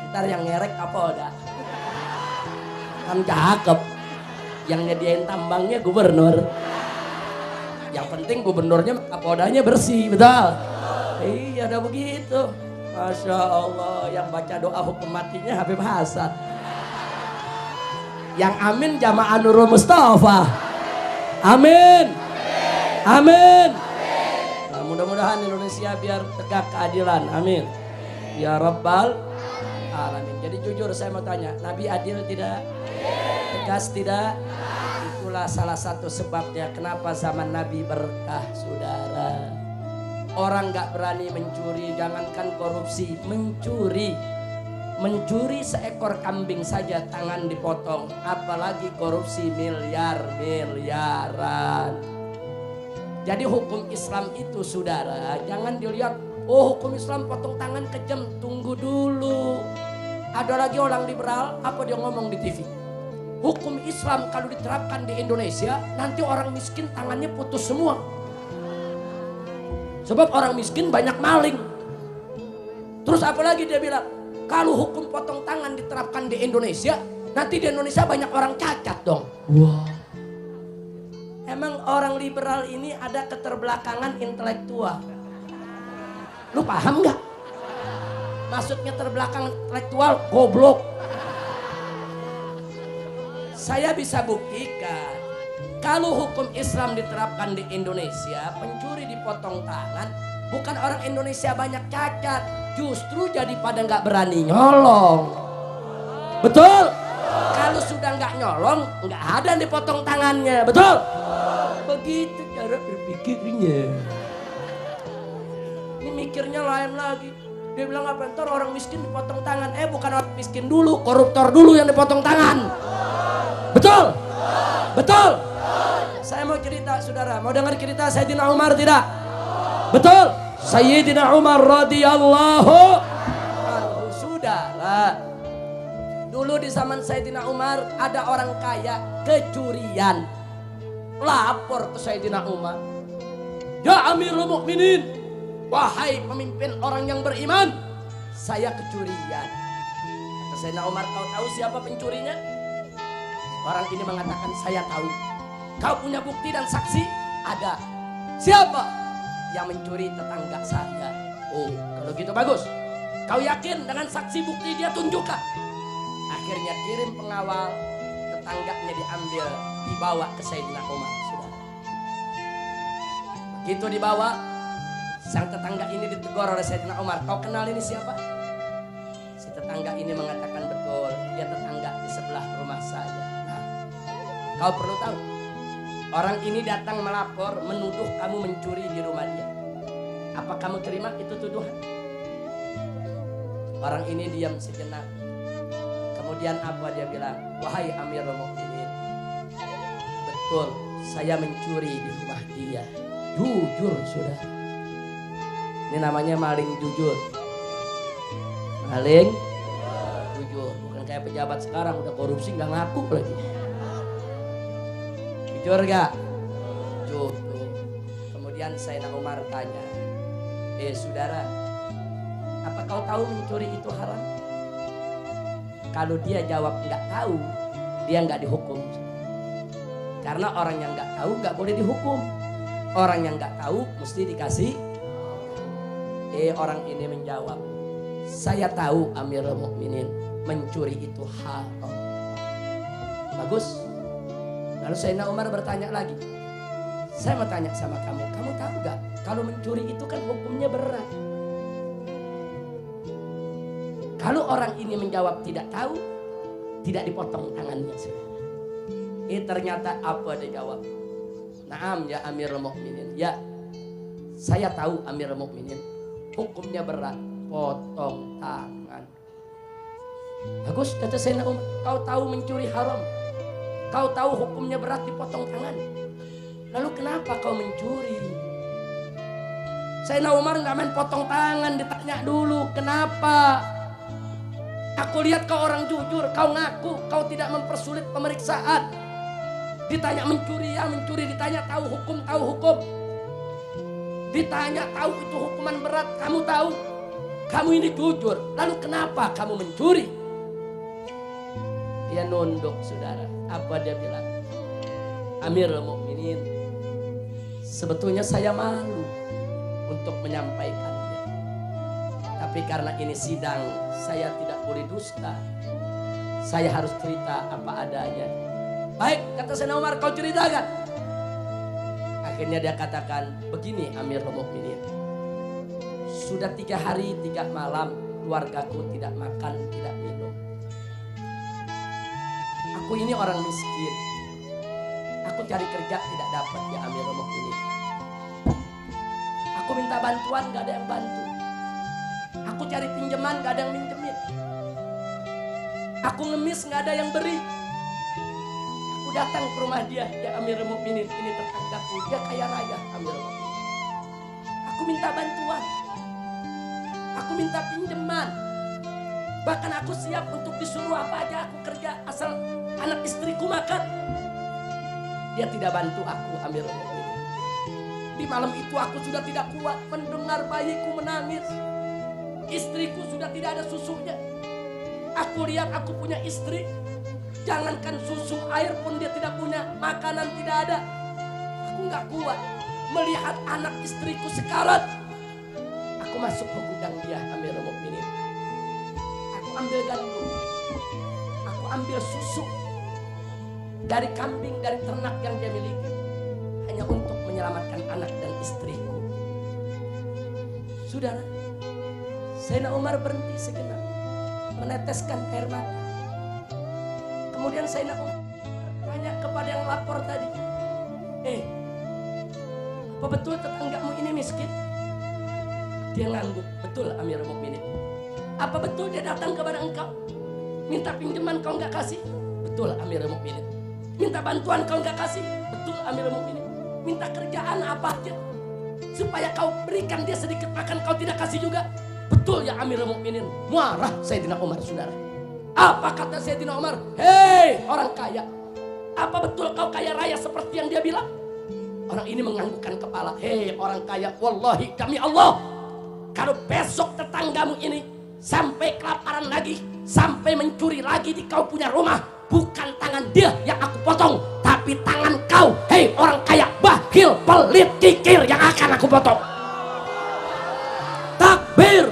Ntar yang ngerek Kapolda. Kan cakep. Yang nyediain tambangnya gubernur. Yang penting gubernurnya Kapoldanya bersih, betul? Iya, ada begitu. Masya Allah, yang baca doa hukum matinya Habib Hasan. Yang amin jamaah Nurul Mustafa. Amin. Amin. Nah, mudah-mudahan Indonesia biar tegak keadilan. Amin. Ya Rabbal Alamin. Jadi jujur saya mau tanya, Nabi adil tidak? Tegas tidak? Itulah salah satu sebabnya kenapa zaman Nabi berkah, saudara. Orang gak berani mencuri, jangankan korupsi, mencuri. Mencuri seekor kambing saja tangan dipotong, apalagi korupsi miliar-miliaran. Jadi hukum Islam itu, saudara, jangan dilihat, oh hukum Islam potong tangan kejam, tunggu dulu. Ada lagi orang liberal, apa dia ngomong di TV? Hukum Islam kalau diterapkan di Indonesia, nanti orang miskin tangannya putus semua. Sebab orang miskin banyak maling. Terus apa lagi dia bilang? Kalau hukum potong tangan diterapkan di Indonesia, nanti di Indonesia banyak orang cacat dong. Wah. Emang orang liberal ini ada keterbelakangan intelektual. Lu paham nggak? Maksudnya terbelakang intelektual, goblok. Saya bisa buktikan, kalau hukum Islam diterapkan di Indonesia, pencuri dipotong tangan, bukan orang Indonesia banyak cacat, justru jadi pada nggak berani nyolong. Betul? Kalau sudah nggak nyolong, nggak ada yang dipotong tangannya. Betul? Begitu cara berpikirnya. Ini mikirnya lain lagi. Dia bilang apa? Ntar orang miskin dipotong tangan. Bukan orang miskin dulu, koruptor dulu yang dipotong tangan. Betul? Betul? Saya mau cerita, saudara. Mau dengar cerita Sayyidina Umar tidak? Betul? Sayyidina Umar radhiyallahu anhu, saudara. Dulu di zaman Sayyidina Umar ada orang kaya kecurian. Lapor ke Sayyidina Umar. Ya Amirul Mukminin, wahai pemimpin orang yang beriman, saya kecurian. Kata Sayyidina Umar, kau tahu siapa pencurinya? Orang ini mengatakan, saya tahu. Kau punya bukti dan saksi? Ada. Siapa? Yang mencuri tetangga saya. Oh, kalau gitu bagus. Kau yakin dengan saksi bukti dia tunjukkan? Akhirnya kirim pengawal, tetangganya diambil, dibawa ke Sayyidina Umar. Sudah. Begitu dibawa, sang tetangga ini ditegur oleh Sayyidina Umar. Kau kenal ini siapa? Si tetangga ini mengatakan, betul, dia tetangga di sebelah rumah saya. Nah, kau perlu tahu, orang ini datang melapor, menuduh kamu mencuri di rumah dia. Apa kamu terima itu tuduhan? Orang ini diam sejenak. Kemudian apa dia bilang? Wahai Amirul Mukminin, betul, saya mencuri di rumah dia. Jujur, sudah. Ini namanya maling jujur. Maling jujur. Bukan kayak pejabat sekarang udah korupsi nggak ngaku lagi. Jujur gak? Jujur. Kemudian Sayyidina Umar tanya, saudara, apa kau tahu mencuri itu haram? Kalau dia jawab nggak tahu, dia nggak dihukum. Karena orang yang nggak tahu nggak boleh dihukum. Orang yang nggak tahu mesti dikasih. Orang ini menjawab, saya tahu Amirul Mukminin, mencuri itu haram. Bagus. Lalu Sayyidina Umar bertanya lagi, saya mau tanya sama kamu, kamu tahu gak kalau mencuri itu kan hukumnya berat. Kalau orang ini menjawab tidak tahu, tidak dipotong tangannya. Ternyata apa dia jawab? Naam ya Amirul Mukminin, ya saya tahu Amirul Mukminin, hukumnya berat, potong tangan. Bagus, kata Sayyidina Umar, kau tahu mencuri haram, kau tahu hukumnya berat, dipotong tangan. Lalu kenapa kau mencuri? Sayyidina Umar nggak main potong tangan, ditanya dulu kenapa. Aku lihat kau orang jujur, kau ngaku, kau tidak mempersulit pemeriksaan. Ditanya mencuri, ya mencuri. Ditanya tahu hukum. Ditanya tahu itu hukuman berat, kamu tahu. Kamu ini jujur, lalu kenapa kamu mencuri? Dia nunduk, saudara. Apa dia bilang? Amirul Mukminin, sebetulnya saya malu untuk menyampaikannya. Tapi karena ini sidang, saya tidak boleh dusta. Saya harus cerita apa adanya. Baik, kata Sayyidina Umar, kau ceritakan. Akhirnya dia katakan, begini Amirul Mukminin. Sudah 3 hari 3 malam keluargaku tidak makan, tidak minum. Aku ini orang miskin. Aku cari kerja tidak dapat ya Amirul Mukminin. Aku minta bantuan gak ada yang bantu. Aku cari pinjaman gak ada yang minjemin. Aku ngemis gak ada yang beri. Aku datang ke rumah dia, ya Amirul Mukminin, ini tetanggaku, dia kaya raya Amirul Mukminin. Aku minta bantuan. Aku minta pinjaman. Bahkan aku siap untuk disuruh apa aja aku kerja asal anak istriku makan. Dia tidak bantu aku Amirul Mukminin. Di malam itu aku sudah tidak kuat mendengar bayiku menangis. Istriku sudah tidak ada susunya. Aku lihat aku punya istri, jangankan susu, air pun dia tidak punya, makanan tidak ada. Aku nggak kuat melihat anak istriku sekarat. Aku masuk ke gudang dia Amirul Mukminin. Aku ambil gandum, aku ambil susu dari kambing, dari ternak yang dia miliki, hanya untuk menyelamatkan anak dan istriku. Saudara, Sayyidina Umar berhenti sejenak, meneteskan air mata. Kemudian Sayyidina Umar tanya kepada yang lapor tadi, apa betul tetanggamu ini miskin? Dia ngangguk, betul Amirul Mukminin. Apa betul dia datang kepada engkau? Minta pinjaman kau nggak kasih? Betul Amirul Mukminin. Minta bantuan kau nggak kasih? Betul Amirul Mukminin. Minta kerjaan apa aja supaya kau berikan dia sedikit makan kau tidak kasih juga? Betul ya Amirul Mukminin. Marah Sayyidina Umar, saudara. Apa kata Sayyidina Umar? Hei orang kaya, apa betul kau kaya raya seperti yang dia bilang? Orang ini menganggukkan kepala. Hei orang kaya, wallahi demi Allah, kalau besok tetanggamu ini sampai kelaparan lagi, sampai mencuri lagi di kau punya rumah, bukan tangan dia yang aku potong, tapi tangan kau, hei orang kaya, bakhil, pelit, kikir, yang akan aku potong. Takbir.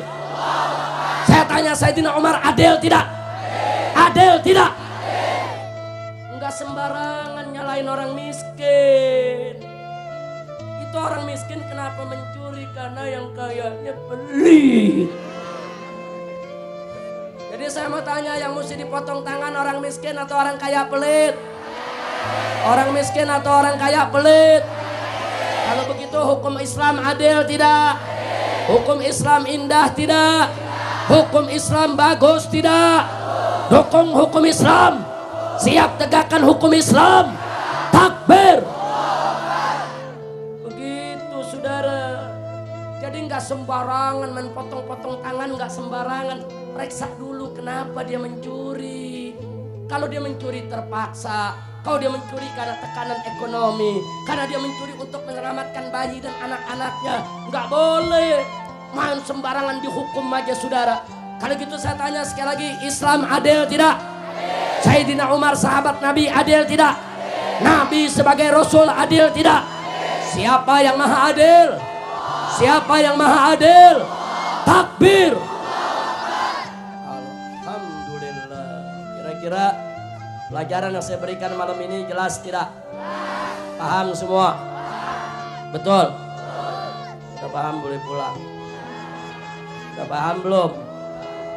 Saya tanya Sayyidina Umar, adil tidak? Adil tidak? Enggak sembarangan nyalain orang miskin. Itu orang miskin kenapa mencuri? Karena yang kayanya pelit. Jadi saya mau tanya, yang mesti dipotong tangan orang miskin atau orang kaya pelit? Orang miskin atau orang kaya pelit? Kalau begitu hukum Islam adil tidak? Hukum Islam indah tidak? Hukum Islam bagus tidak? Dukung hukum Islam. Siap tegakkan hukum Islam. Takbir. Begitu saudara. Jadi nggak sembarangan main potong-potong tangan, nggak sembarangan. Periksa dulu kenapa dia mencuri. Kalau dia mencuri terpaksa, kalau dia mencuri karena tekanan ekonomi, karena dia mencuri untuk menyelamatkan bayi dan anak-anaknya, nggak boleh main sembarangan dihukum aja saudara. Kalau gitu saya tanya sekali lagi, Islam adil tidak? Sayyidina Umar sahabat Nabi adil tidak? Nabi sebagai Rasul adil tidak? Siapa yang maha adil? Siapa yang maha adil? Takbir. Alhamdulillah. Kira-kira pelajaran yang saya berikan malam ini jelas tidak? Paham semua? Betul? Sudah paham boleh pulang. Sudah paham belum?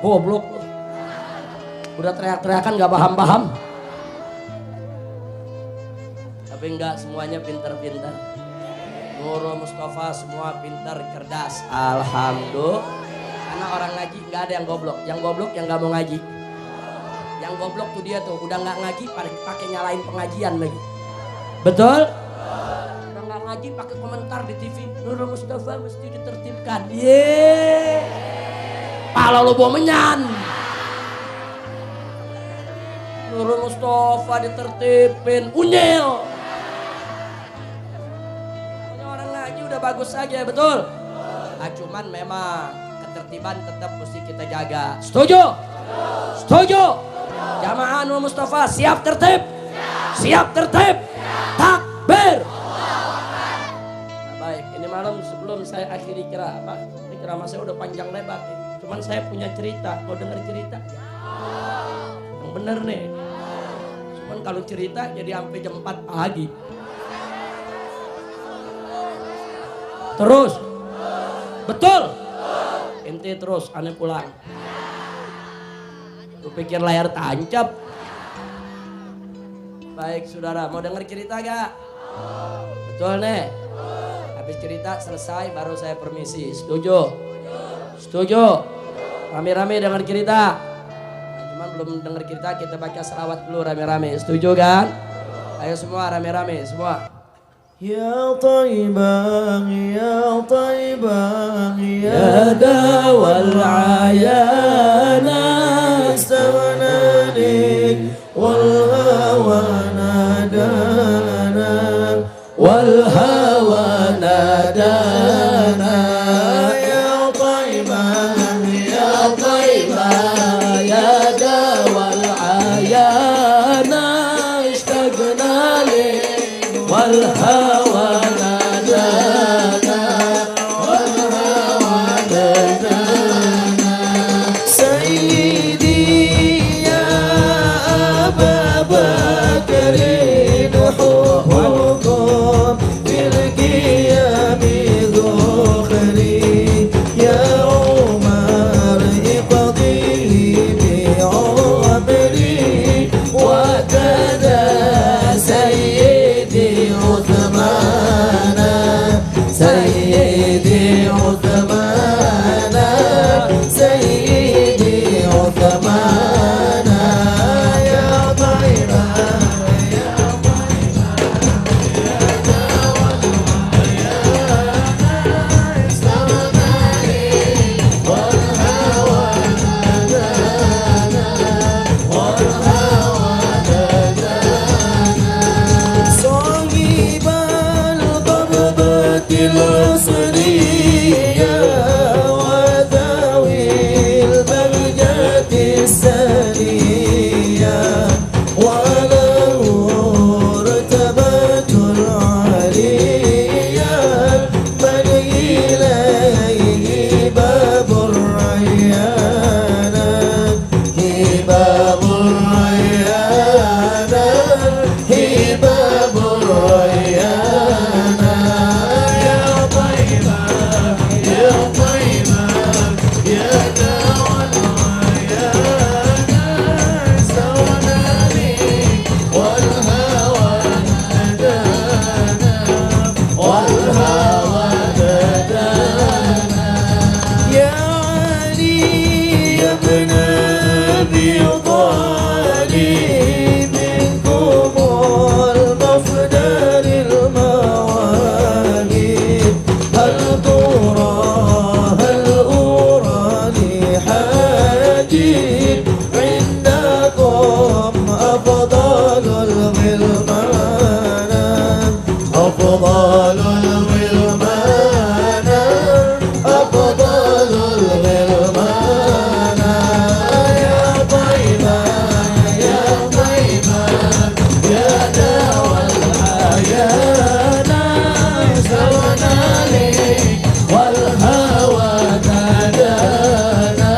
Goblok. Udah teriak-teriakan gak paham-paham. Tapi enggak semuanya pintar-pintar. Nurul Mustafa semua pintar, cerdas. Alhamdulillah. Karena orang ngaji nggak ada yang goblok. Yang goblok yang nggak mau ngaji. Yang goblok tuh dia tuh udah nggak ngaji pakai nyalain pengajian lagi. Betul? Udah nggak ngaji pakai komentar di TV. Nurul Mustafa mesti ditertibkan. Yeay. Pala lo bawa menyan. Nurul Mustafa ditertibin. Unyil. Orang ngaji udah bagus aja, betul? Cuman memang ketertiban tetap mesti kita jaga. Setuju? Setuju? Jamaah Nurul Mustafa siap tertib? Siap tertib? Takbir. Nah, baik, ini malam sebelum saya akhiri ceramah saya udah panjang lebar nih. Cuman saya punya cerita, mau denger cerita? Yang bener nih. Cuman kalau cerita jadi sampai jam 4 pagi. Terus? Betul? Ente terus, aneh pulang. Lu pikir layar tancap? Baik saudara, mau denger cerita gak? Betul nih? Habis cerita selesai baru saya permisi. Setuju? Setuju? Rame-rame denger cerita. Nah, cuman belum denger cerita, kita baca selawat dulu rame-rame. Setuju kan? Ayo semua rame-rame semua. يا طيبا يا طيبا يا دوا العيانا استغنى لك والهوى نادانا والهوى نادانا يا طيبا يا طيبا يا دوا العيانا اشتقنا لك والهوى نادانا والهوى نادانا سيدي يا أبا بكر حبكم في القيام ذخري يا عمر اقضي بعمري وكذا سيدي عثمان سيدي عثمان سيدي عثمان يا طيبا يا صاحب القبضة العصرية وذوي البهجة السنية وله رتبة عالية من إليه باب الريان باب الريان باب الريان يا طيبا يا طيبا يا دوا الريان استغنى لي والهوى نادانا والهوى نادانا يا علي يا ابن ابي طالب منكم المفدى للمواهب هل ترى هل أرى لحاجب عندكم أفضل الغلمان أفضل الغلمان أفضل الغلمان يا طيبا يا طيبا يا دوا العيان سرنا لي والهوى نادانا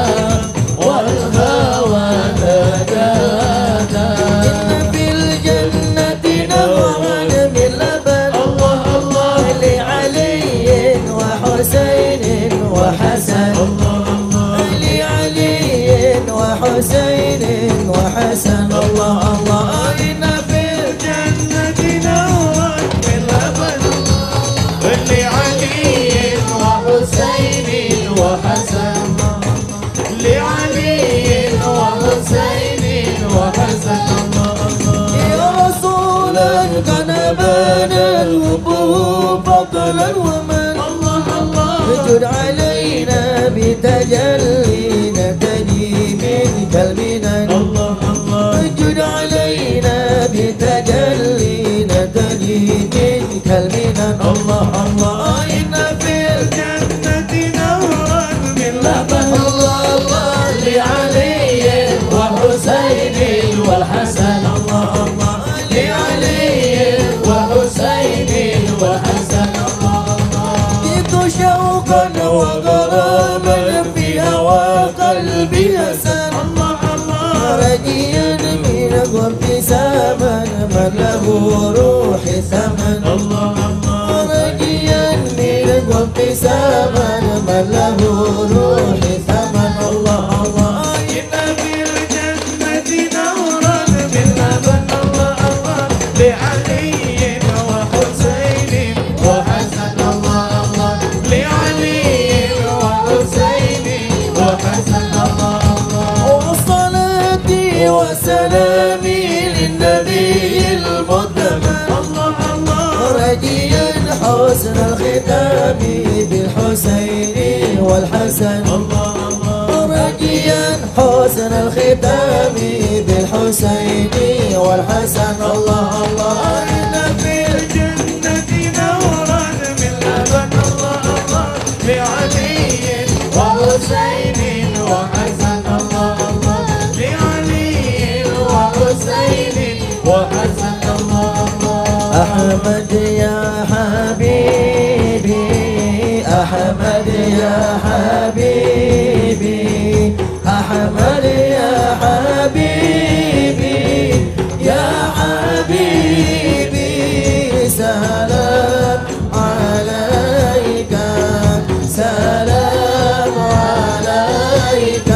والهوى نادانا إن في الجنة نهرا من لبن الله الله لعلي وحسين وحسن لعلي وحسين وحسن الله الله إن في الجنة نهرا من لبن لعلي وحسين وحسن لعلي وحسين وحسن يا رسولا قد بان الوقوف فضلا ومن اجد علينا بتجلينا تجي منك المنن اجد علينا بتجلينا تجي منك المنن الله الله إن في الجنة نهرا من لبن الله الله لعلي وحسين والحسن الله الله لعلي وحسين والحسن الله الله شوقا زمن من له روحي ثمن Allah Allah راجيا من وابتساما من له روحي ثمن الله الله إن في الجنة نورا من لبن الله الله لعلي وحسين وحسن الله الله لعلي وحسين وحسن الله الله وصلاتي وسلامي للنبي المدمن الله الله راجيا حسن الختام بالحسين والحسن الله الله راجيا حسن الختام بالحسين والحسن الله الله إن في الجنة نورا من لبن الله الله لعلي وحسين وحسن الله الله لعلي وحسين وحسن الله الله أحمد يا حبيبي أحمد يا حبيبي أحمد يا حبيبي يا حبيبي سلام عليك سلام عليك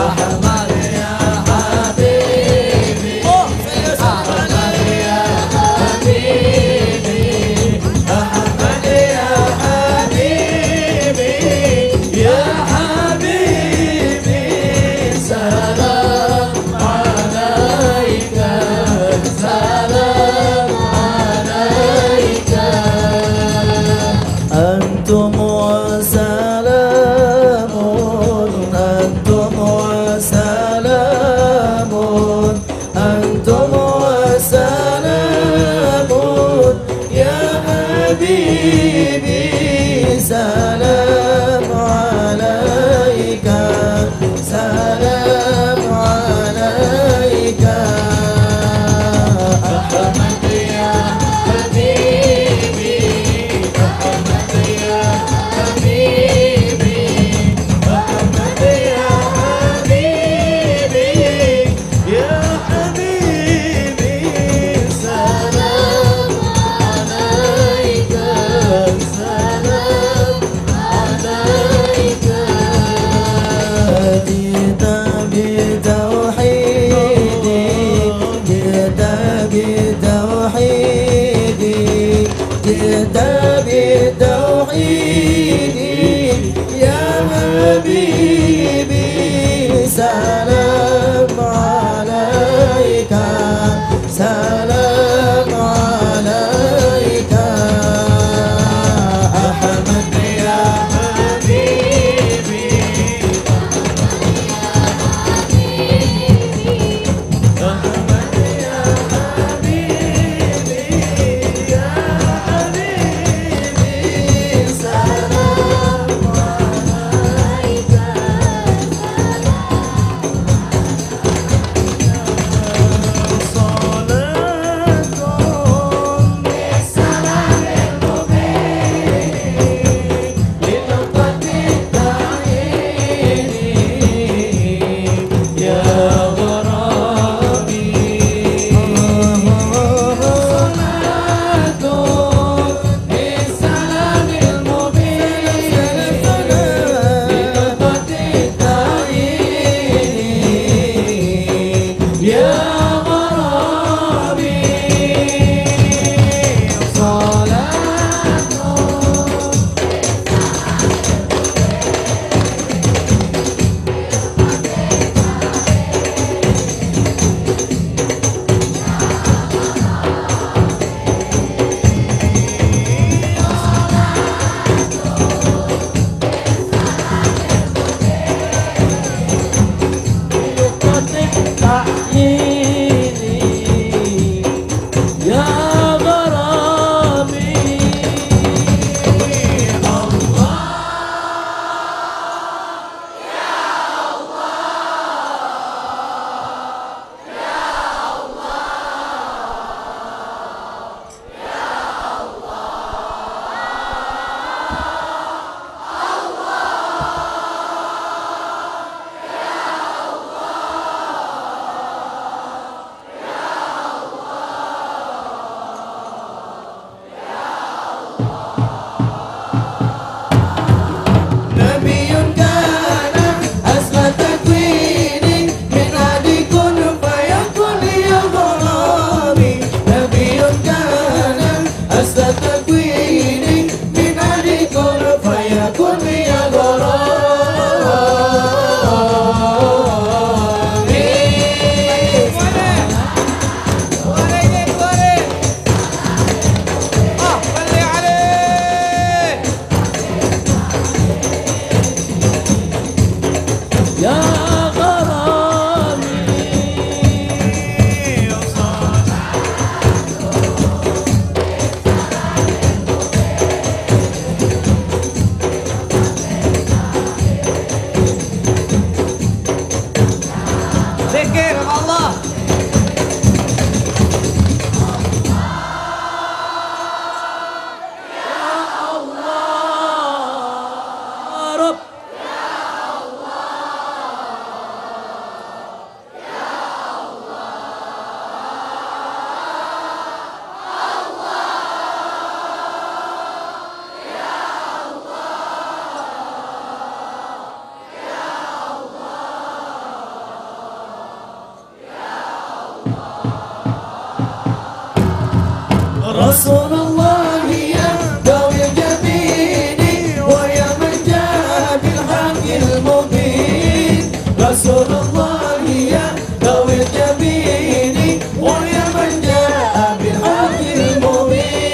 أحمد يا حبيبي أحمد يا حبيبي أحمد يا حبيبي يا حبيبي سلام عليك سلام عليك أنتم وسلام أنتم وسلام أنتم وسلام يا حبيبي سلام عليك سلام عليك أحمد يا حبيبي أحمد يا حبيبي أحمد يا حبيبي يا حبيبي رسول الله يا ذوي الجبين ويا من جاء بالحق المبين رسول الله يا ذوي الجبين ويا من جاء بالحق المبين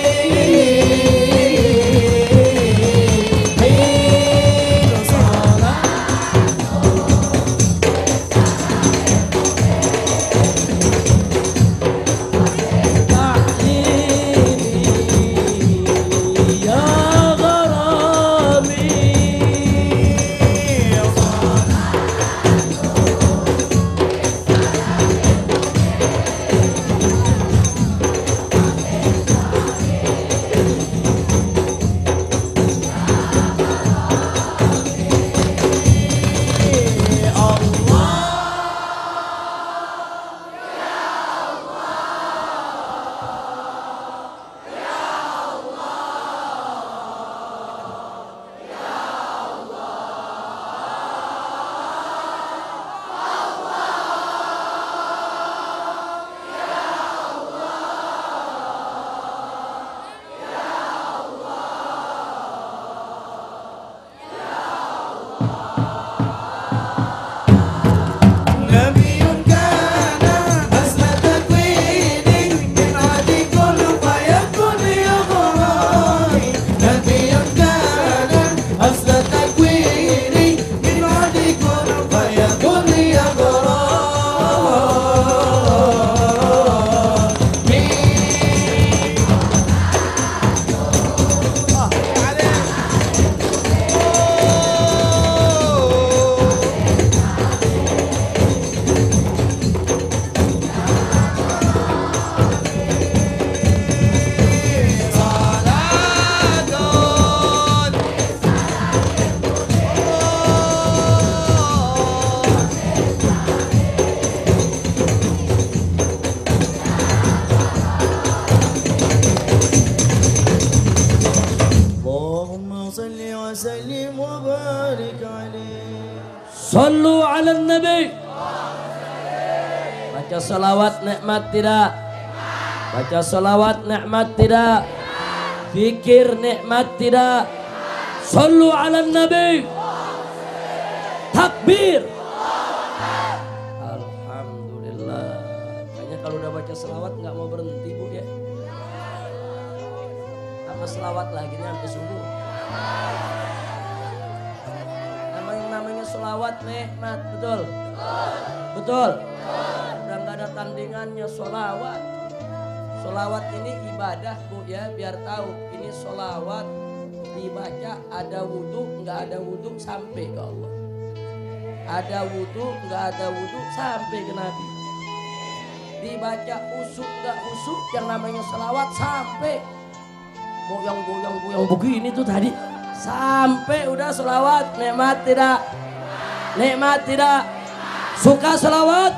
وسلم وبارك عليه. Sallu ala nabi. Baca salawat nikmat tidak? Baca salawat nikmat tidak? Fikir nikmat tidak? Sallu ala nabi. Takbir. Alhamdulillah. Kayaknya kalau udah baca salawat nggak mau berhenti bu ya. Apa salawat lagi nih sampai subuh? Namanya salawat nikmat, betul? Betul? Udah nggak ada tandingannya salawat. Salawat ini ibadah bu ya, biar tahu ini salawat dibaca ada wudhu nggak ada wudhu sampai ke Allah. Ada wudhu nggak ada wudhu sampai ke Nabi. Dibaca usuk nggak usuk yang namanya salawat sampai goyang-goyang begini tuh tadi. Sampai udah selawat, nikmat tidak? Nikmat tidak? Suka selawat?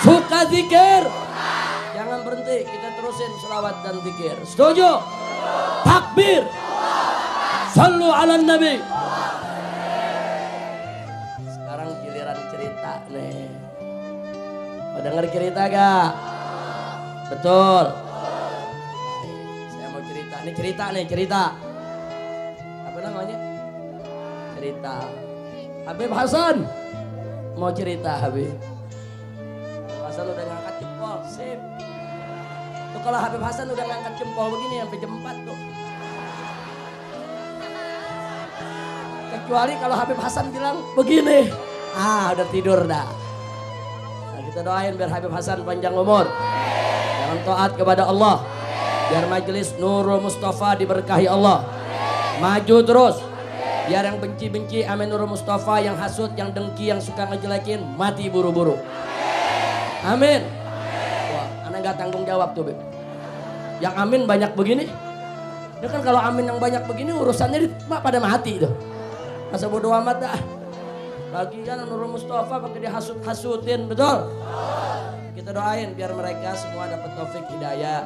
Suka zikir? Jangan berhenti, kita terusin selawat dan zikir. Setuju? Takbir. Sallu ala nabi. Sekarang giliran cerita nih. Mau denger cerita gak? Betul. Saya mau cerita. Ini cerita nih, cerita. Namanya cerita. Habib Hasan mau cerita. Habib Hasan udah ngangkat jempol, sip. Tuh kalau Habib Hasan udah ngangkat jempol begini sampai jam 4 tuh. Kecuali kalau Habib Hasan bilang begini, udah tidur dah. Nah, kita doain biar Habib Hasan panjang umur, jangan taat kepada Allah, biar majelis Nurul Mustafa diberkahi Allah. Maju terus. Biar yang benci-benci amin Nurul Mustafa, yang hasut, yang dengki, yang suka ngejelekin mati buru-buru. Amin. Wah, anak gak tanggung jawab tuh, Beb. Yang amin banyak begini. Ya kan kalau amin yang banyak begini urusannya pada mati tuh. Masa bodo amat dah. Lagian Nurul Mustafa pakai dihasut-hasutin, betul? Kita doain biar mereka semua dapat taufik hidayah.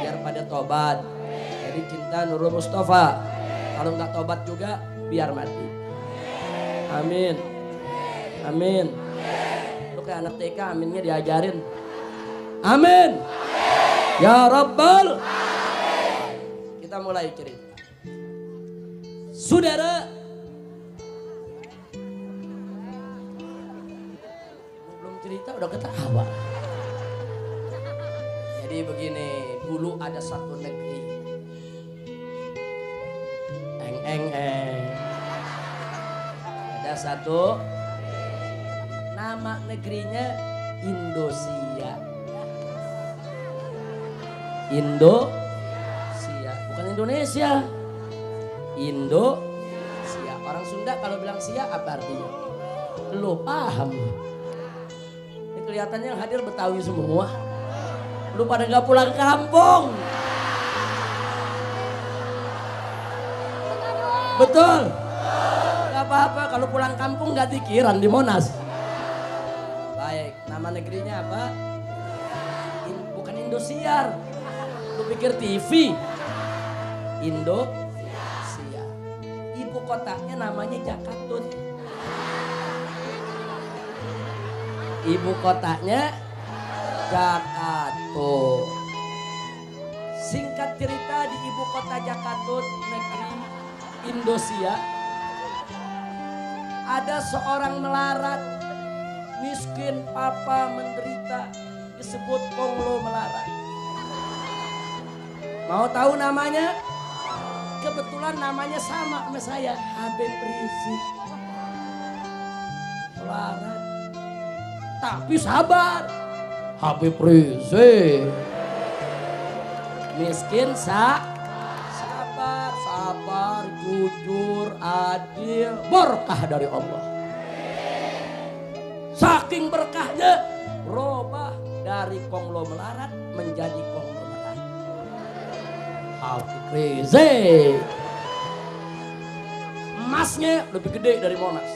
Biar pada tobat. Jadi cinta Nurul Mustafa. Kalau nggak tobat juga biar mati. Amin. Amin. Lu kayak anak TK aminnya diajarin. Amin. Ya Rabbal kita mulai cerita. Saudara, belum cerita udah ketawa. Jadi begini, dulu ada satu negeri. Ada satu, nama negerinya Indonesia. Indonesia, bukan Indonesia. Indonesia. Orang Sunda kalau bilang sia apa artinya? Lu paham? Ini kelihatannya yang hadir Betawi semua. Lu pada nggak pulang kampung? Betul? Gak apa-apa kalau pulang kampung nggak dikiran di Monas. Baik, nama negerinya apa? Bukan Indosiar. Lu pikir TV? Indonesia. Ibu kotanya namanya Jakarta. Ibu kotanya Jakarta. Singkat cerita, di ibu kota Jakarta, negeri Indonesia, ada seorang melarat, miskin, papa, menderita, disebut konglomerat. Mau tahu namanya? Kebetulan namanya sama sama saya, Habib Rizik. Melarat, tapi sabar. Habib Rizik. Miskin, sabar, jujur, adil, berkah dari Allah. Saking berkahnya, berubah dari konglomerat menjadi konglomerat. Habib Rizik. Emasnya lebih gede dari Monas.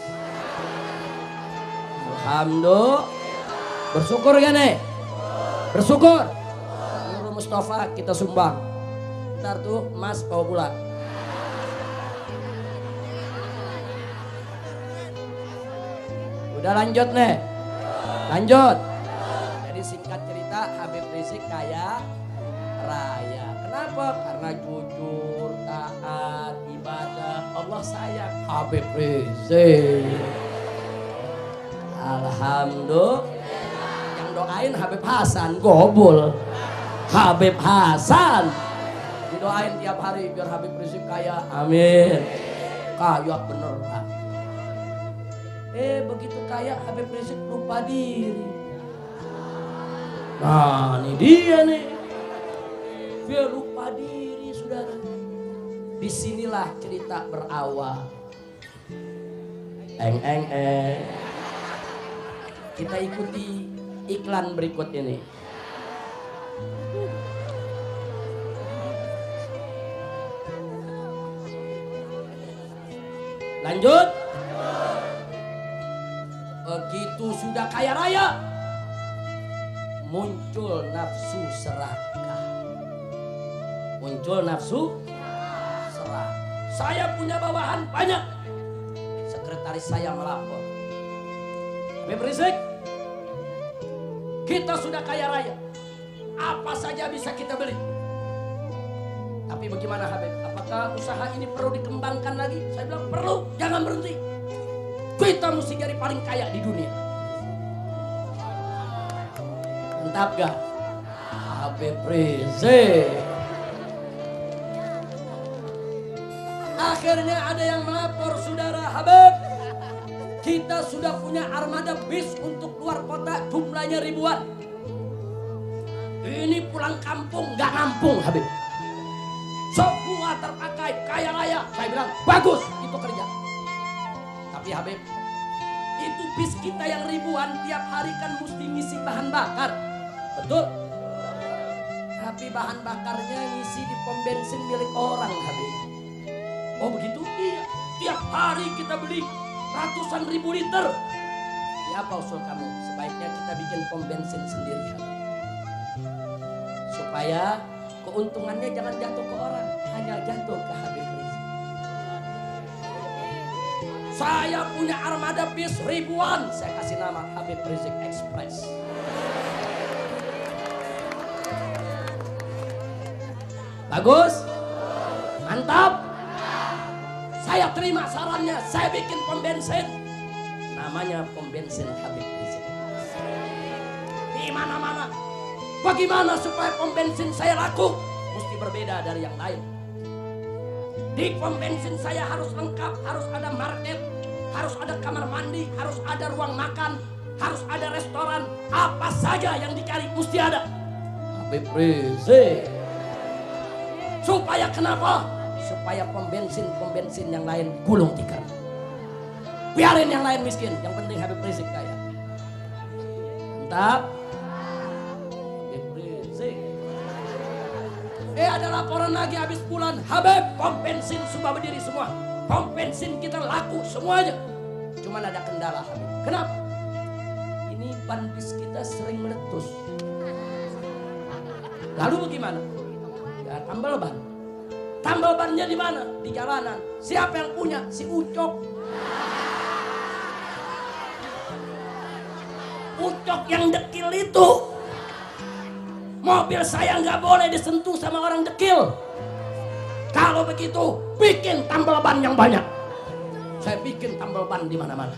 Alhamdulillah. Bersyukur ya nih? Bersyukur. Nurul Mustafa kita sumbang. Ntar tuh emas bawa pulang. Udah lanjut nih. Lanjut. Jadi singkat cerita, Habib Rizik kaya raya. Kenapa? Karena jujur, taat, ibadah. Allah sayang Habib Rizik. Alhamdulillah. Yang doain Habib Hasan gobul. Habib Hasan didoain tiap hari biar Habib Rizik kaya. Amin. Kaya bener. Begitu kaya Habib Rizik lupa diri. Nah ini dia nih. Dia lupa diri saudara. Disinilah cerita berawal. Kita ikuti iklan berikut ini. Lanjut. Begitu sudah kaya raya, muncul nafsu serakah. Muncul nafsu serakah. Saya punya bawahan banyak. Sekretaris saya melapor. Habib Rizik, kita sudah kaya raya. Apa saja bisa kita beli. Tapi bagaimana Habib? Apakah usaha ini perlu dikembangkan lagi? Saya bilang perlu, jangan berhenti. Kita mesti jadi paling kaya di dunia. Mantap gak? Habib Rizik. Akhirnya ada yang melapor, saudara Habib. Kita sudah punya armada bis untuk luar kota, jumlahnya ribuan. Ini pulang kampung gak nampung Habib. Semua terpakai, kaya raya. Saya bilang bagus, itu kerja. Tapi Habib, itu bis kita yang ribuan tiap hari kan mesti ngisi bahan bakar. Betul? Tapi bahan bakarnya ngisi di pom bensin milik orang Habib. Oh begitu? Iya. Tiap hari kita beli ratusan ribu liter. Ya apa usul kamu? Sebaiknya kita bikin pom bensin sendiri Habib. Supaya keuntungannya jangan jatuh ke orang, hanya jatuh ke Habib Rizik. Saya punya armada bis ribuan, saya kasih nama Habib Rizik Express. Bagus? Tetap. Saya terima sarannya, saya bikin pom bensin. Namanya pom bensin Habib Rizik. Di mana-mana. Bagaimana supaya pom bensin saya laku? Mesti berbeda dari yang lain. Di pom bensin saya harus lengkap, harus ada market, harus ada kamar mandi, harus ada ruang makan, harus ada restoran. Apa saja yang dicari mesti ada. Habib Rizik. Supaya kenapa? Supaya pom bensin yang lain gulung tikar. Biarin yang lain miskin, yang penting Habib Rizik kaya. Mantap. Habib Rizik. Ada laporan lagi habis bulan. Habib, pom bensin sudah berdiri semua. Pom bensin kita laku semuanya. Cuman ada kendala Habib. Kenapa? Ini ban bis kita sering meletus. Lalu bagaimana? Ya tambal ban. Tambal bannya di mana? Di jalanan. Siapa yang punya? Si Ucok. Ucok yang dekil itu. Mobil saya nggak boleh disentuh sama orang dekil. Kalau begitu, bikin tambal ban yang banyak. Saya bikin tambal ban di mana-mana.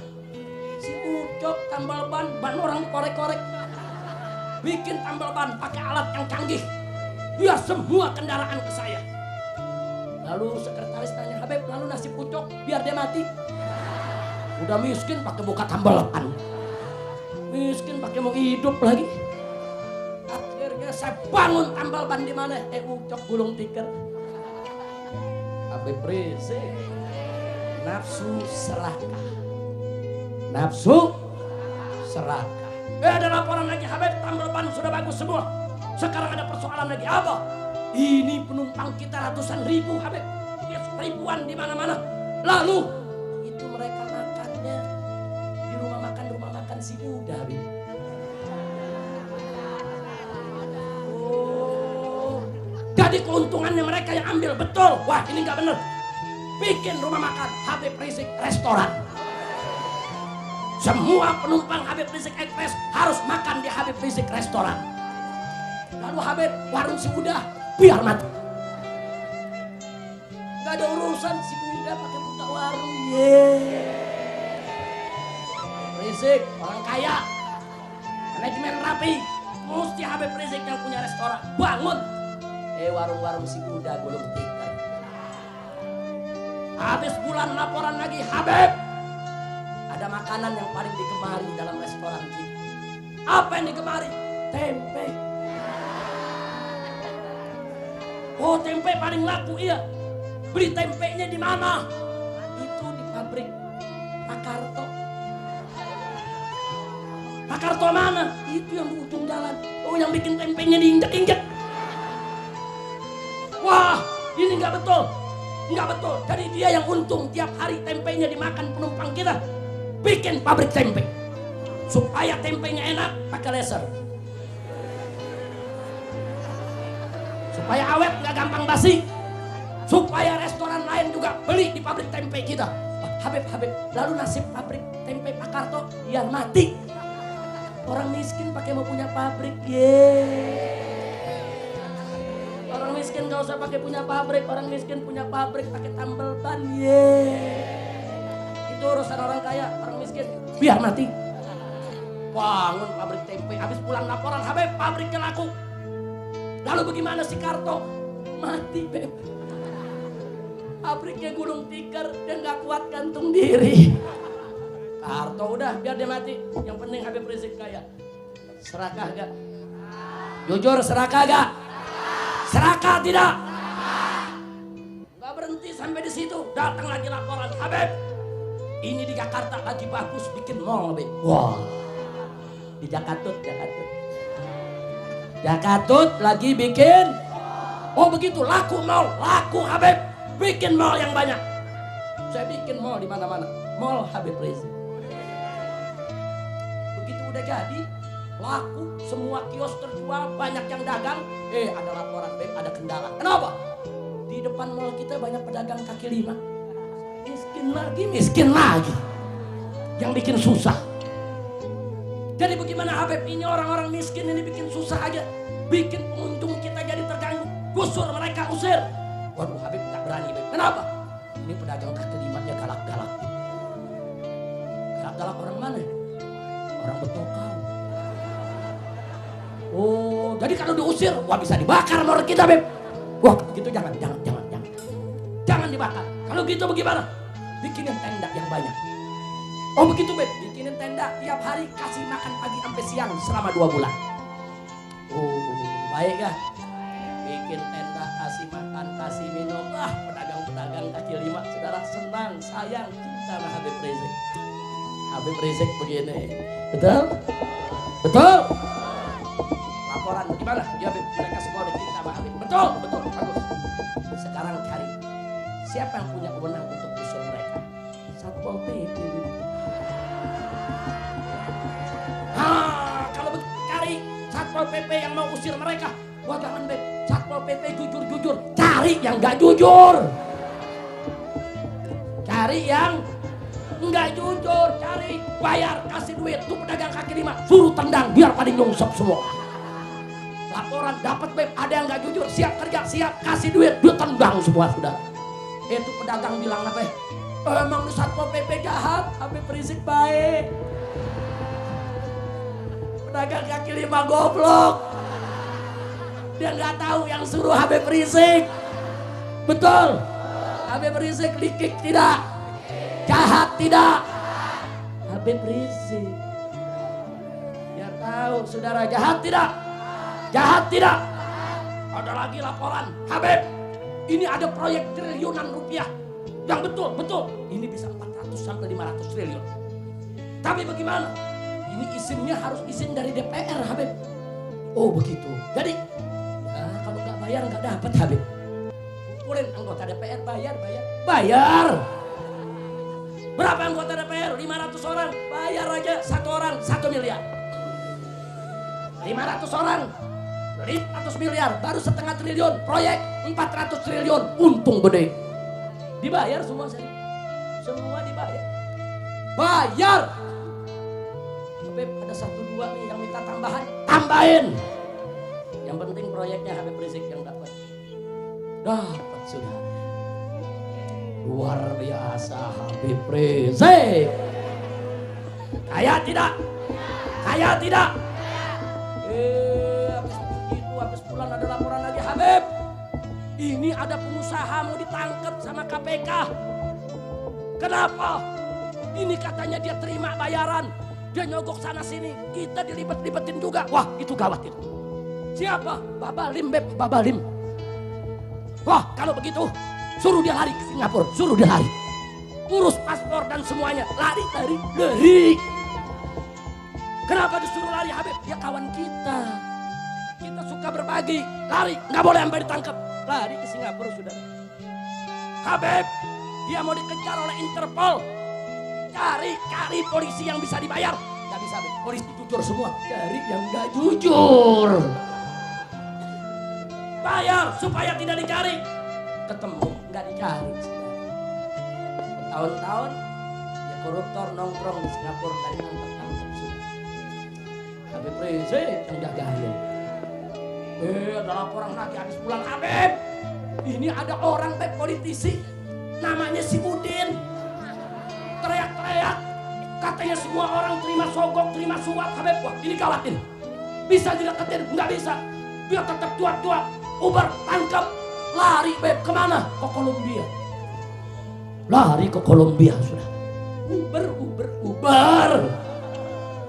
Si Ucok tambal ban orang korek-korek. Bikin tambal ban pakai alat yang canggih. Biar semua kendaraan ke saya. Lalu sekretaris tanya, Habib, lalu nasib Ucok biar dia mati. Udah miskin pakai buka tambal ban. Miskin pakai mau hidup lagi. Akhirnya saya bangun tambal ban di mana? Ucok gulung tikar. Habib Rizik. Nafsu serakah. Nafsu serakah. Ada laporan lagi, Habib, tambal ban sudah bagus semua. Sekarang ada persoalan lagi, apa? Ini penumpang kita ratusan ribu, Habib. Ribuan di mana-mana. Lalu itu mereka makannya di rumah makan si Uda, Habib. Oh, jadi keuntungannya mereka yang ambil, betul. Wah, ini nggak bener. Bikin rumah makan Habib Rizik restoran. Semua penumpang Habib Rizik Express harus makan di Habib Rizik restoran. Lalu Habib, warung si Uda biar mati. Gak ada urusan si Uda pakai buka warung. Rizik orang kaya, manajemen rapi, mesti Habib Rizik yang punya restoran. Bangun. Warung-warung si Uda gulung tikar. Habis bulan laporan lagi, Habib, ada makanan yang paling digemari dalam restoran kita. Apa yang digemari? Tempe. Oh, tempe paling laku, iya. Beli tempenya di mana? Itu di pabrik Pak Karto. Pak Karto mana? Itu yang di ujung jalan. Oh, yang bikin tempenya diinjek-injek. Wah, ini nggak betul. Nggak betul. Jadi dia yang untung tiap hari tempenya dimakan penumpang kita. Bikin pabrik tempe. Supaya tempenya enak, pakai laser. Supaya awet, nggak gampang basi. Supaya restoran lain juga beli di pabrik tempe kita. Habib, lalu nasib pabrik tempe Pak Karto biar mati. Orang miskin pakai mau punya pabrik, Orang miskin gak usah pakai punya pabrik, orang miskin punya pabrik pakai tambal ban, Itu urusan orang kaya, orang miskin biar mati. Bangun pabrik tempe, habis pulang laporan, Habib, pabriknya laku. Lalu bagaimana si Karto? Mati, Beb. Pabriknya gulung tikar, dia gak kuat gantung diri. Karto udah, biar dia mati. Yang penting Habib Rizik kaya. Serakah gak? Jujur, serakah gak? Serakah tidak? Gak berhenti sampai di situ. Datang lagi laporan, Habib, ini di Jakarta lagi bagus bikin mall, Beb. Wah, di Jakatut. Jakatut lagi bikin. Oh begitu, laku mall, laku Habib. Bikin mall yang banyak. Saya bikin mall di mana-mana. Mall Habib Rizik. Begitu udah jadi, laku, semua kios terjual, banyak yang dagang. Ada laporan, Beb, ada kendala. Kenapa? Di depan mall kita banyak pedagang kaki lima. Miskin lagi. Yang bikin susah. Jadi bagaimana Habib, ini orang-orang miskin ini bikin susah aja. Bikin pengunjung kita jadi terganggu. Gusur mereka, usir. Waduh, Habib nggak berani, Beb. Kenapa? Ini pedagang kaki limatnya galak-galak. Galak-galak orang mana? Orang Betokau. Oh, jadi kalau diusir, wah bisa dibakar sama orang kita, Beb. Wah, gitu jangan. Jangan dibakar. Kalau gitu bagaimana? Bikinin tenda yang banyak. Oh begitu, Beb. Bikinin tenda tiap hari, kasih makan pagi sampai siang selama 2 bulan. Oh, baik ya. Bikin tenda, kasih makan, kasih minum. Ah, pedagang-pedagang kaki lima, saudara senang, sayang, cinta sama Habib Rizik. Habib Rizik begini. Betul? Betul? Laporan gimana? Ya, Habib, mereka semua udah cinta sama Habib. Betul, bagus. Sekarang cari siapa yang punya kewenangan untuk usir mereka. Satpol PP. Kalau begitu cari Satpol PP yang mau usir mereka. Wah jangan, Beb, Satpol PP jujur-jujur. Cari yang gak jujur. Cari yang nggak jujur. Cari, bayar, kasih duit. Tuh pedagang kaki lima, suruh tendang biar pada nyungsep semua. Laporan dapat, Beb, ada yang nggak jujur, siap kerja, siap kasih duit, dia tendang semua sudah. Itu pedagang bilang apa? Emang lu Satpol PP jahat, Habib Rizik baik. Pedagang kaki lima goblok. Dia nggak tahu yang suruh Habib Rizik. Betul. Habib Rizik likik tidak, jahat tidak. Habib Rizik. Biar tahu saudara, jahat tidak. Jahat tidak. Ada lagi laporan, Habib, ini ada proyek triliunan rupiah. Yang betul. Ini bisa 400 sampai 500 triliun. Tapi bagaimana? Ini izinnya harus izin dari DPR, Habib. Oh begitu. Jadi, ya, kalau nggak bayar nggak dapat, Habib. Kumpulin anggota DPR, bayar. Berapa anggota DPR? 500 orang. Bayar aja 1 orang 1 miliar. 500 orang. 500 miliar, baru setengah triliun, proyek 400 triliun, untung gede. Dibayar semua saya. Semua dibayar. Bayar. Habib ada 1-2 nih yang minta tambahan, tambahin. Yang penting proyeknya Habib Rizik yang dapat. Dapat sudah. Luar biasa Habib Rizik. Kaya tidak? Kaya tidak? Habis bulan ada laporan lagi, Habib. Ini ada pengusaha mau ditangkap sama KPK. Kenapa? Ini katanya dia terima bayaran. Dia nyogok sana sini. Kita dilibet-libetin juga. Wah, itu gawat itu. Siapa? Babalim, Beb. Babalim. Wah, kalau begitu suruh dia lari ke Singapura. Suruh dia lari. Urus paspor dan semuanya. Lari. Kenapa disuruh lari, Habib? Dia kawan kita. Kita suka berbagi. Lari. Nggak boleh sampai ditangkap. Lari ke Singapura sudah. Habib, dia mau dikejar oleh Interpol. Cari polisi yang bisa dibayar. Nggak bisa, Habib. Polisi jujur semua. Cari yang nggak jujur. Bayar supaya tidak dicari. Ketemu, nggak dicari. Bertahun-tahun dia koruptor nongkrong di Singapura dari tangkap sudah. Habib Rizik yang jagain. Ada laporan lagi habis pulang, Habib. Ini ada orang politisi namanya si Udin. Teriak-teriak. Katanya semua orang terima sogok, terima suap, Habib. Wah, ini gawat ini. Bisa dideketin? Nggak bisa. Dia tetap cuat-cuat. Uber, tangkap. Lari, Beb. Kemana? Ke Kolombia. Lari ke Kolombia sudah.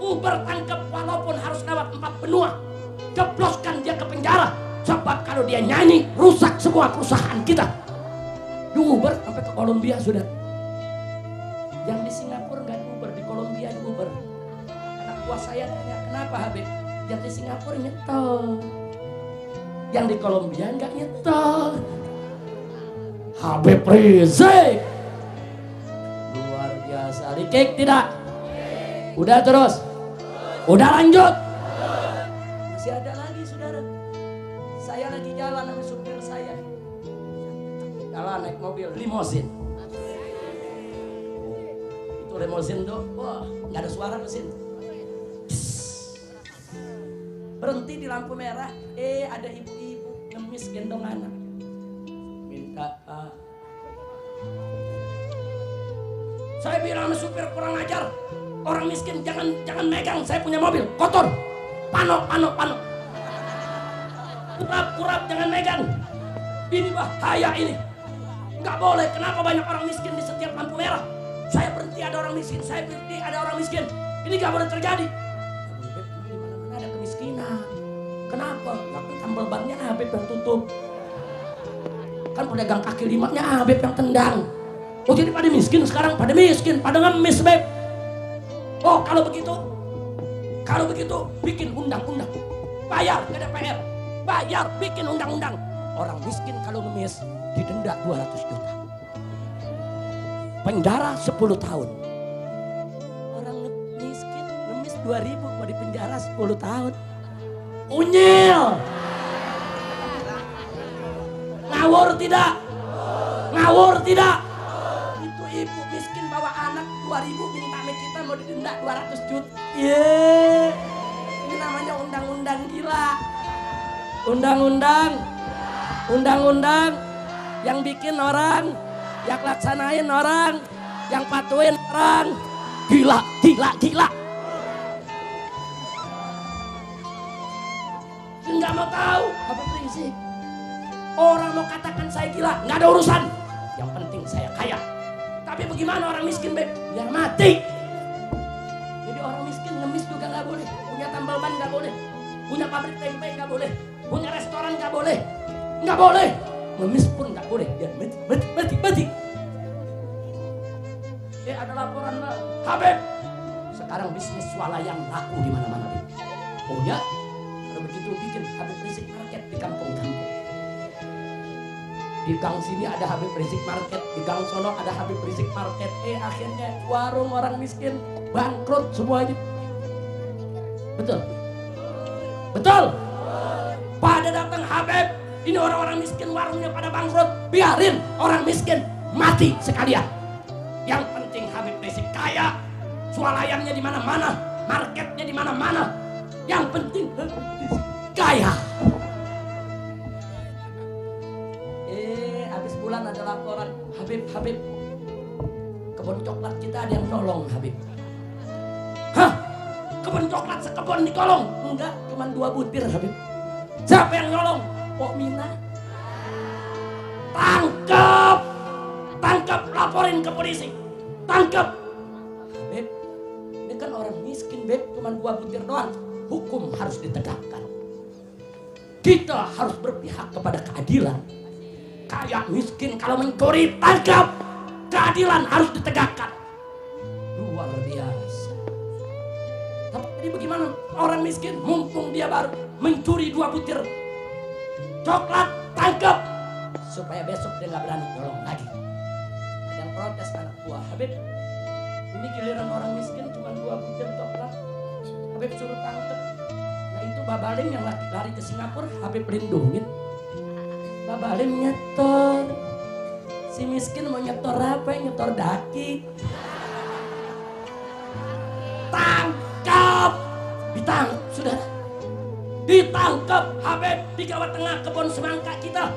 Uber tangkap walaupun harus lewat 4 benua. Jebloskan dia ke penjara. Sebab kalau dia nyanyi, rusak semua perusahaan kita. Uber sampai ke Kolombia sudah. Yang di Singapura nggak Uber, di Kolombia Uber. Anak buah saya tanya, kenapa Habib? Yang di Singapura nyetor. Yang di Kolombia nggak nyetor. Habib Rizik. Luar biasa. Likik tidak? Udah terus? Udah lanjut? Masih ada lagi saudara. Saya lagi jalan sama supir saya. Jalan naik mobil limosin. Itu limosin tuh, wah nggak ada suara mesin. Berhenti di lampu merah, ada ibu-ibu ngemis gendong anak. Minta Saya bilang sama supir kurang ajar. Orang miskin jangan megang, saya punya mobil kotor. Panok. Kurap jangan megang. Ini bahaya ini. Nggak boleh. Kenapa banyak orang miskin di setiap lampu merah? Saya berhenti ada orang miskin, saya berhenti ada orang miskin. Ini nggak boleh terjadi. Di mana-mana ada kemiskinan. Kenapa? Nggak kan tambal bannya Habib yang tutup. Kan pedagang kaki limanya Habib yang tendang. Oh jadi pada miskin sekarang, pada miskin, pada ngemis Beb. Oh kalau begitu bikin undang-undang. Bayar, gak ada PR. Bayar, bikin undang-undang. Orang miskin kalau ngemis didenda 200 juta. Penjara 10 tahun. Orang miskin ngemis 2.000 mau di penjara 10 tahun. Unyil. Ngawur tidak? Ngawur tidak? Itu ibu miskin bawa anak 2.000 minta sama kita mau didenda 200 juta. Yeay. Ini namanya undang-undang gila. Undang-undang yang bikin orang, yang laksanain orang, yang patuhin orang. Gila. Nggak mau tahu apa prinsip. Orang mau katakan saya gila, nggak ada urusan. Yang penting saya kaya. Tapi bagaimana orang miskin, Beb? Biar mati. Jadi orang miskin ngemis juga nggak boleh. Punya tambal ban nggak boleh. Punya pabrik tempe nggak boleh. Punya restoran nggak boleh. Nggak boleh. Ngemis pun nggak boleh. Biar mati. Ada laporan, Mbak. Habib, sekarang bisnis swalayan laku di mana-mana, Beb. Oh ya? Kalau begitu bikin Habib Rizik Market di kampung-kampung. Di gang sini ada Habib Rizik Market, di gang sono ada Habib Rizik Market. Akhirnya warung orang miskin bangkrut semuanya. Betul. Pada datang Habib, ini orang-orang miskin warungnya pada bangkrut. Biarin orang miskin mati sekalian. Yang penting Habib Rizik kaya, swalayannya di mana-mana, marketnya di mana-mana. Yang penting Habib Rizik kaya. Habis bulan ada laporan, Habib, kebun coklat kita ada yang nolong, Habib. Hah? Kebun coklat sekebun dikolong? Enggak, cuma 2 butir, Habib. Siapa yang nolong? Pok Mina. Tangkap, laporin ke polisi. Tangkap. Habib, ini kan orang miskin, Beb, cuma 2 butir doang. Hukum harus ditegakkan. Kita harus berpihak kepada keadilan. Kaya miskin kalau mencuri tangkap. Keadilan harus ditegakkan. Luar biasa. Tapi jadi bagaimana orang miskin mumpung dia baru mencuri 2 butir coklat, tangkap. Supaya besok dia gak berani nolong lagi. Ada yang protes anak buah. Habib, ini giliran orang miskin cuma 2 butir coklat. Habib suruh tangkap. Nah itu Babalim yang lari ke Singapura, Habib lindungin. Babalim nyetor. Si miskin mau nyetor apa? Nyetor daki. Tangkap. Ditangkap, saudara. Ditangkap Habib di Jawa Tengah kebun semangka kita.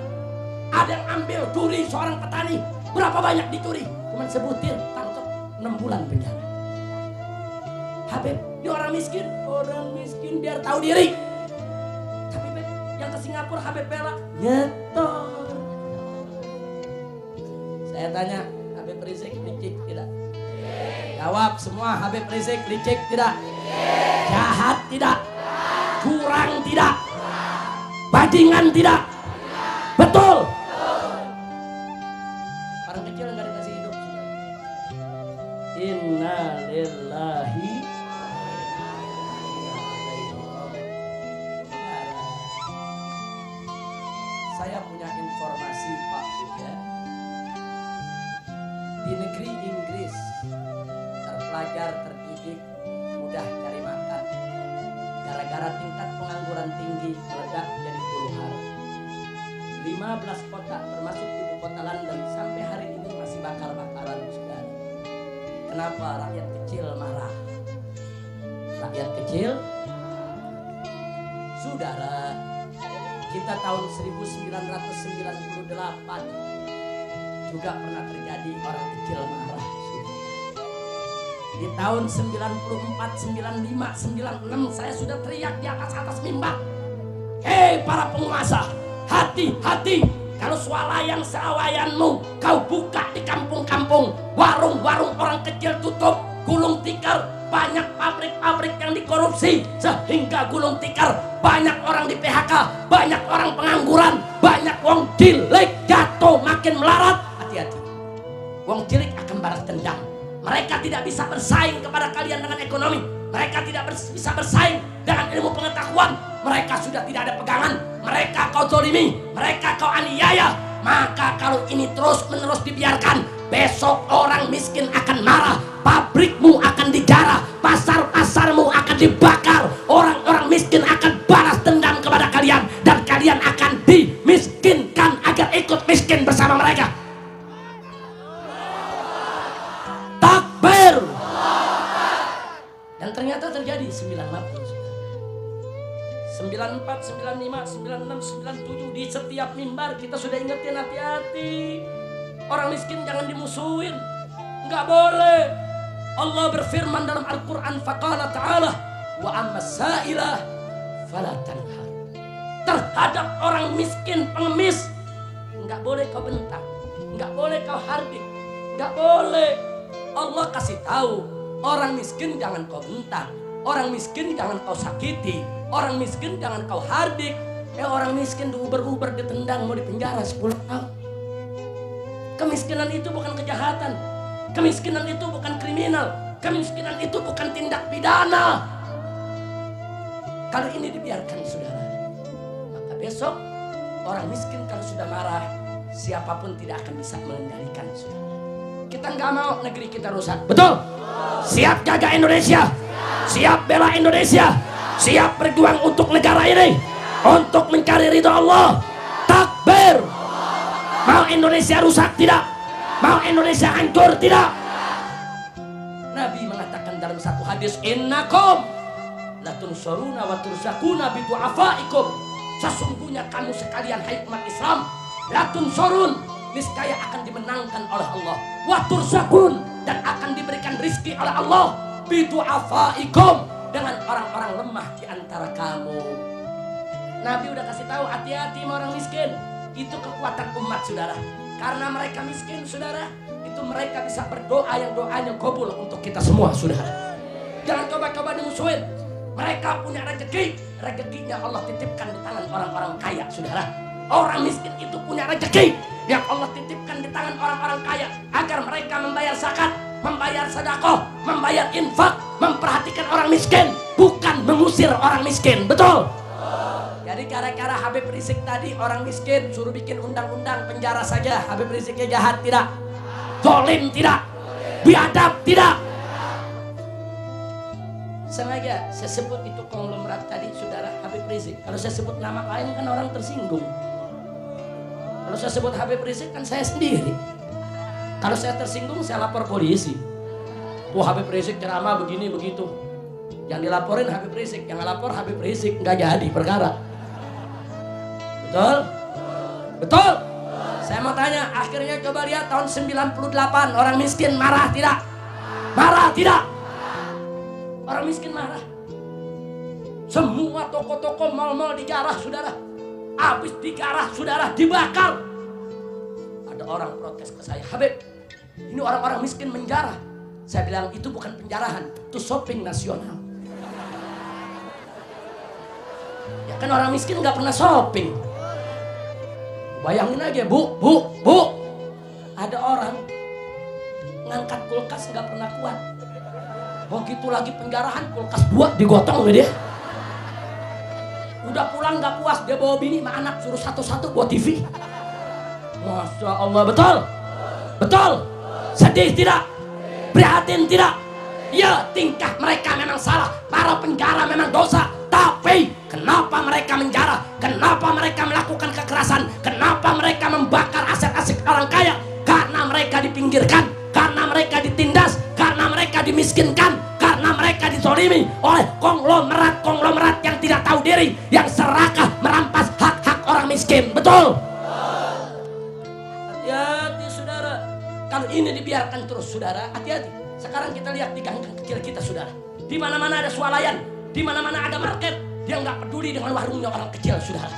Ada yang ambil curi seorang petani. Berapa banyak dicuri? Cuman sebutir, tangkap 6 bulan penjara. Habib, dia orang miskin biar tahu diri. Tapi Beb, yang ke Singapura Habib bela nyetor. Saya tanya, Habib Rizik licik tidak? Jawab semua, Habib Rizik licik tidak? Jahat tidak? Curang tidak? Bajingan tidak? Betul? Orang kecil nggak dikasih hidup. Inna lillahi. Saya punya informasi Pak Buya. Di negeri Inggris terpelajar, terdidik, mudah cari makan. Gara-gara tingkat pengangguran tinggi meledak jadi puluhan. 15 kota termasuk ibu kota London sampai hari ini masih bakar-bakaran, saudara. Kenapa rakyat kecil marah? Rakyat kecil, saudara, kita tahun 1998 juga pernah terjadi orang kecil marah, saudara. Di tahun 94, 95, 96 saya sudah teriak di atas mimbar. Hei para penguasa, hati-hati kalau swalayan seawayanmu kau buka di kampung-kampung. Warung-warung orang kecil tutup, gulung tikar, banyak pabrik-pabrik yang dikorupsi sehingga gulung tikar, banyak orang di PHK, banyak orang pengangguran, banyak wong cilik jatuh makin melarat. Hati-hati, wong cilik akan balas dendam. Mereka tidak bisa bersaing kepada kalian dengan ekonomi. Mereka tidak bisa bersaing dengan ilmu pengetahuan. Mereka sudah tidak ada pegangan. Mereka kau zolimi, mereka kau aniaya. Maka kalau ini terus menerus dibiarkan, besok orang miskin akan marah. Pabrikmu akan dijarah, pasar-pasarmu akan dibakar. Orang-orang miskin akan balas dendam kepada kalian, dan kalian akan dimiskinkan agar ikut miskin bersama mereka. Takbir. Dan ternyata terjadi 9 Maret 94, 95, 96, 97 di setiap mimbar kita sudah ingetin hati-hati. Orang miskin jangan dimusuhin, nggak boleh. Allah berfirman dalam Al-Quran, faqala ta'ala wa amma sa'ilah fala tanhar. Terhadap orang miskin pengemis nggak boleh kau bentak, nggak boleh kau hardik, nggak boleh. Allah kasih tahu, orang miskin jangan kau bentak, orang miskin jangan kau sakiti, orang miskin jangan kau hardik. Orang miskin diuber-uber, ditendang, mau dipenjara 10 tahun. Kemiskinan itu bukan kejahatan, kemiskinan itu bukan kriminal, kemiskinan itu bukan tindak pidana. Kalau ini dibiarkan saudara, maka besok orang miskin kalau sudah marah, siapapun tidak akan bisa mengendalikan saudara. Kita nggak mau negeri kita rusak, betul? Siap jaga Indonesia, siap bela Indonesia, siap berjuang untuk negara ini, untuk mencari ridho Allah. Takbir. Mau Indonesia rusak tidak? Mau Indonesia hancur tidak? Nabi mengatakan dalam satu hadis, innakum latunsuruna wa turzaquna bi du'afaikum. Sesungguhnya kamu sekalian hai umat Islam, latunsurun, niscaya akan dimenangkan oleh Allah, wa turzaqun, dan akan diberikan rizki oleh Allah, bi du'afaikum, dengan orang-orang lemah di antara kamu. Nabi udah kasih tahu, hati-hati sama orang miskin. Itu kekuatan umat saudara. Karena mereka miskin saudara, itu mereka bisa berdoa yang doanya kabul untuk kita semua saudara. Jangan coba-coba dimusuhin. Mereka punya rezeki, rezekinya Allah titipkan di tangan orang-orang kaya saudara. Orang miskin itu punya rezeki yang Allah titipkan di tangan orang-orang kaya, agar mereka membayar zakat, membayar sedekah, membayar infak, memperhatikan orang miskin, bukan mengusir orang miskin. Betul? Jadi gara-gara Habib Rizik tadi orang miskin suruh bikin undang-undang penjara saja. Habib Riziknya jahat tidak? Zolim tidak? Biadab tidak? Sengaja saya sebut itu konglomerat tadi saudara, Habib Rizik. Kalau saya sebut nama lain kan orang tersinggung. Kalau saya sebut Habib Rizik kan saya sendiri. Kalau saya tersinggung saya lapor polisi. Wah, Habib Rizik ceramah begini begitu. Yang dilaporin Habib Rizik, yang ngelapor Habib Rizik, nggak jadi perkara. Betul? Betul? Saya mau tanya, akhirnya coba lihat tahun 98 orang miskin marah tidak? Marah tidak? Orang miskin marah. Semua toko-toko mal-mal dijarah saudara. Habis dijarah saudara, dibakar. Ada orang protes ke saya, Habib, ini orang-orang miskin menjarah. Saya bilang itu bukan penjarahan, itu shopping nasional. Ya kan orang miskin nggak pernah shopping. Bayangin aja bu, ada orang ngangkat kulkas nggak pernah kuat. Begitu lagi penjarahan, kulkas 2 digotong sama dia. Udah pulang nggak puas, dia bawa bini sama anak, suruh satu-satu buat TV. Masya Allah, betul? Betul? Sedih tidak? Prihatin tidak? Ya, tingkah mereka memang salah, para penjara memang dosa. Tapi kenapa mereka menjara? Kenapa mereka melakukan kekerasan? Kenapa mereka membakar aset-aset orang kaya? Karena mereka dipinggirkan, karena mereka ditindas, karena mereka dimiskinkan, karena mereka dizolimi oleh konglomerat-konglomerat yang tidak tahu diri, yang serakah merampas hak-hak orang miskin. Betul? Hati-hati saudara. Kalau ini dibiarkan terus saudara, hati-hati. Sekarang kita lihat di gang kecil kita, saudara. Di mana-mana ada swalayan, di mana-mana ada market. Dia nggak peduli dengan warungnya orang kecil, saudara.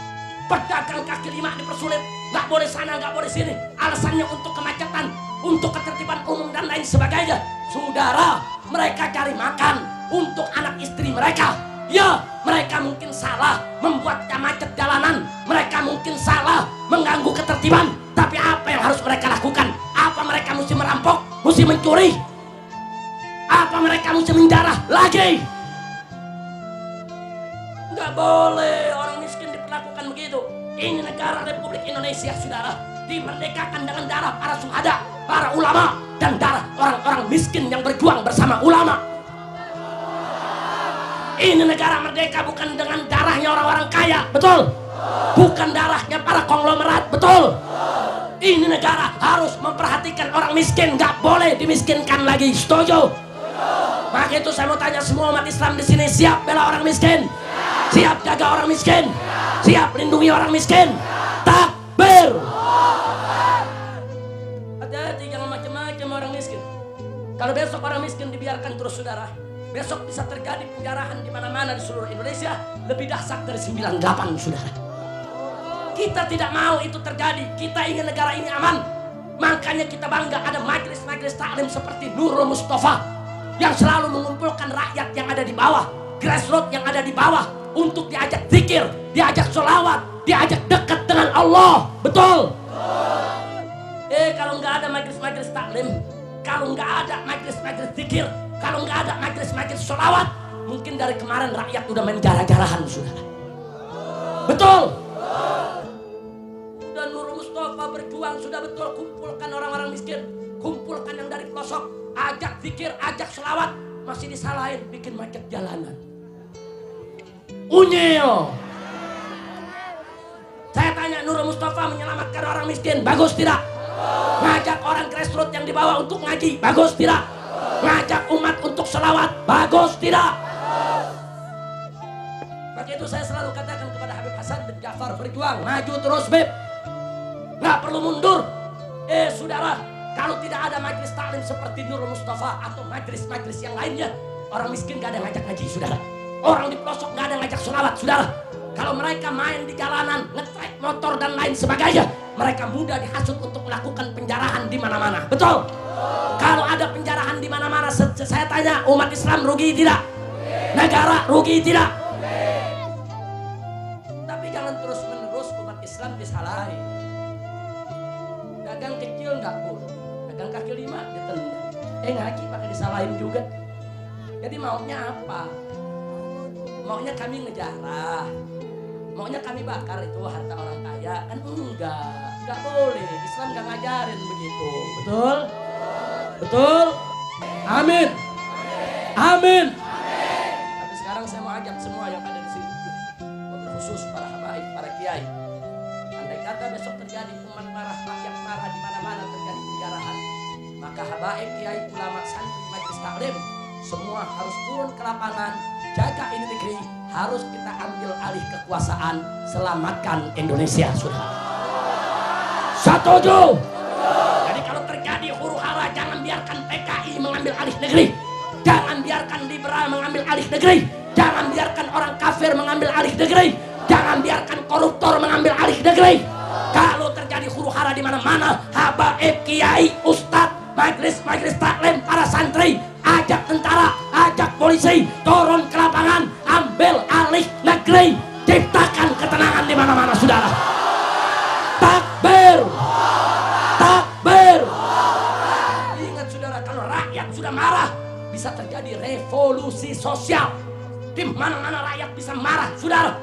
Pedagang kaki lima dipersulit, nggak boleh sana, nggak boleh sini. Alasannya untuk kemacetan, untuk ketertiban umum dan lain sebagainya. Saudara, mereka cari makan untuk anak istri mereka. Ya, mereka mungkin salah membuat macet jalanan. Mereka mungkin salah mengganggu ketertiban. Tapi apa yang harus mereka lakukan? Apa mereka mesti merampok? Mesti mencuri? Apa mereka mesti menjarah lagi? Nggak boleh orang miskin diperlakukan begitu. Ini negara Republik Indonesia, saudara. Dimerdekakan dengan darah para syuhada, para ulama, dan darah orang-orang miskin yang berjuang bersama ulama. Ini negara merdeka bukan dengan darahnya orang-orang kaya, betul? Bukan darahnya para konglomerat, betul? Ini negara harus memperhatikan orang miskin, nggak boleh dimiskinkan lagi, setuju? Maka itu saya mau tanya semua umat Islam di sini, siap bela orang miskin? Siap jaga orang miskin? Siap lindungi orang miskin? Takbir! Hati-hati, jangan macam-macam orang miskin. Kalau besok orang miskin dibiarkan terus, saudara, besok bisa terjadi penjarahan di mana-mana di seluruh Indonesia lebih dahsyat dari 98, saudara. Kita tidak mau itu terjadi. Kita ingin negara ini aman. Makanya kita bangga ada majelis-majelis taklim seperti Nurul Mustafa yang selalu mengumpulkan rakyat yang ada di bawah, grassroots yang ada di bawah, untuk diajak zikir, diajak sholawat, diajak dekat dengan Allah. Betul? Kalau nggak ada majelis-majelis taklim, kalau nggak ada majelis-majelis zikir, kalau nggak ada majelis-majelis sholawat, mungkin dari kemarin rakyat udah main jarah-jarahan, saudara. Betul? Sudah Nurul Mustafa berjuang, sudah betul, kumpulkan orang-orang miskin, kumpulkan yang dari pelosok, ajak zikir, ajak sholawat, masih disalahin bikin macet jalanan. Unyil. Saya tanya, Nurul Mustafa menyelamatkan orang miskin, bagus tidak? Ngajak orang grassroots yang di bawah untuk ngaji, bagus tidak? Ngajak umat untuk selawat, bagus tidak? Maka itu saya selalu katakan kepada Habib Hasan bin Ja'far, berjuang, maju terus Beb, nggak perlu mundur. Saudara, kalau tidak ada majelis taklim seperti Nurul Mustafa atau majelis-majelis yang lainnya, orang miskin gak ada ngajak ngaji, saudara. Orang di pelosok gak ada ngajak sholawat, saudara. Kalau mereka main di jalanan, ngetrek motor dan lain sebagainya, mereka mudah dihasut untuk melakukan penjarahan di mana-mana. Betul? Kalau ada penjarahan di mana-mana, saya tanya, umat Islam rugi tidak? Negara rugi tidak? Tapi jangan terus-menerus umat Islam disalahin. Dagang kecil nggak boleh, dagang kaki lima ditendang. Ngaji pakai disalahin juga. Jadi maunya apa? Maunya kami ngejarah, maunya kami bakar itu harta orang kaya, kan enggak boleh. Islam nggak ngajarin begitu, betul? Betul? Amin. Amin. Tapi sekarang saya mau ajak semua yang ada di sini, khusus para habaib, para kiai. Andai kata besok terjadi umat marah, rakyat marah, di mana-mana terjadi penjarahan, maka habaib, kiai, ulama, santri, majelis taklim, semua harus turun ke lapangan, jaga ini negeri, harus kita ambil alih kekuasaan, selamatkan Indonesia, saudara. Setuju? Jadi kalau terjadi huru-hara, jangan biarkan PKI mengambil alih negeri, jangan biarkan liberal mengambil alih negeri, jangan biarkan orang kafir mengambil alih negeri, jangan biarkan koruptor mengambil alih negeri. Kalau terjadi huru-hara di mana-mana, habaib, kiai, ustadz, majelis taklim, para santri, ajak tentara, ajak polisi, turun ke lapangan, ambil alih negeri, ciptakan ketenangan di mana-mana, saudara. Takbir, takbir. Ingat, saudara, kalau rakyat sudah marah, bisa terjadi revolusi sosial. Di mana-mana rakyat bisa marah, saudara.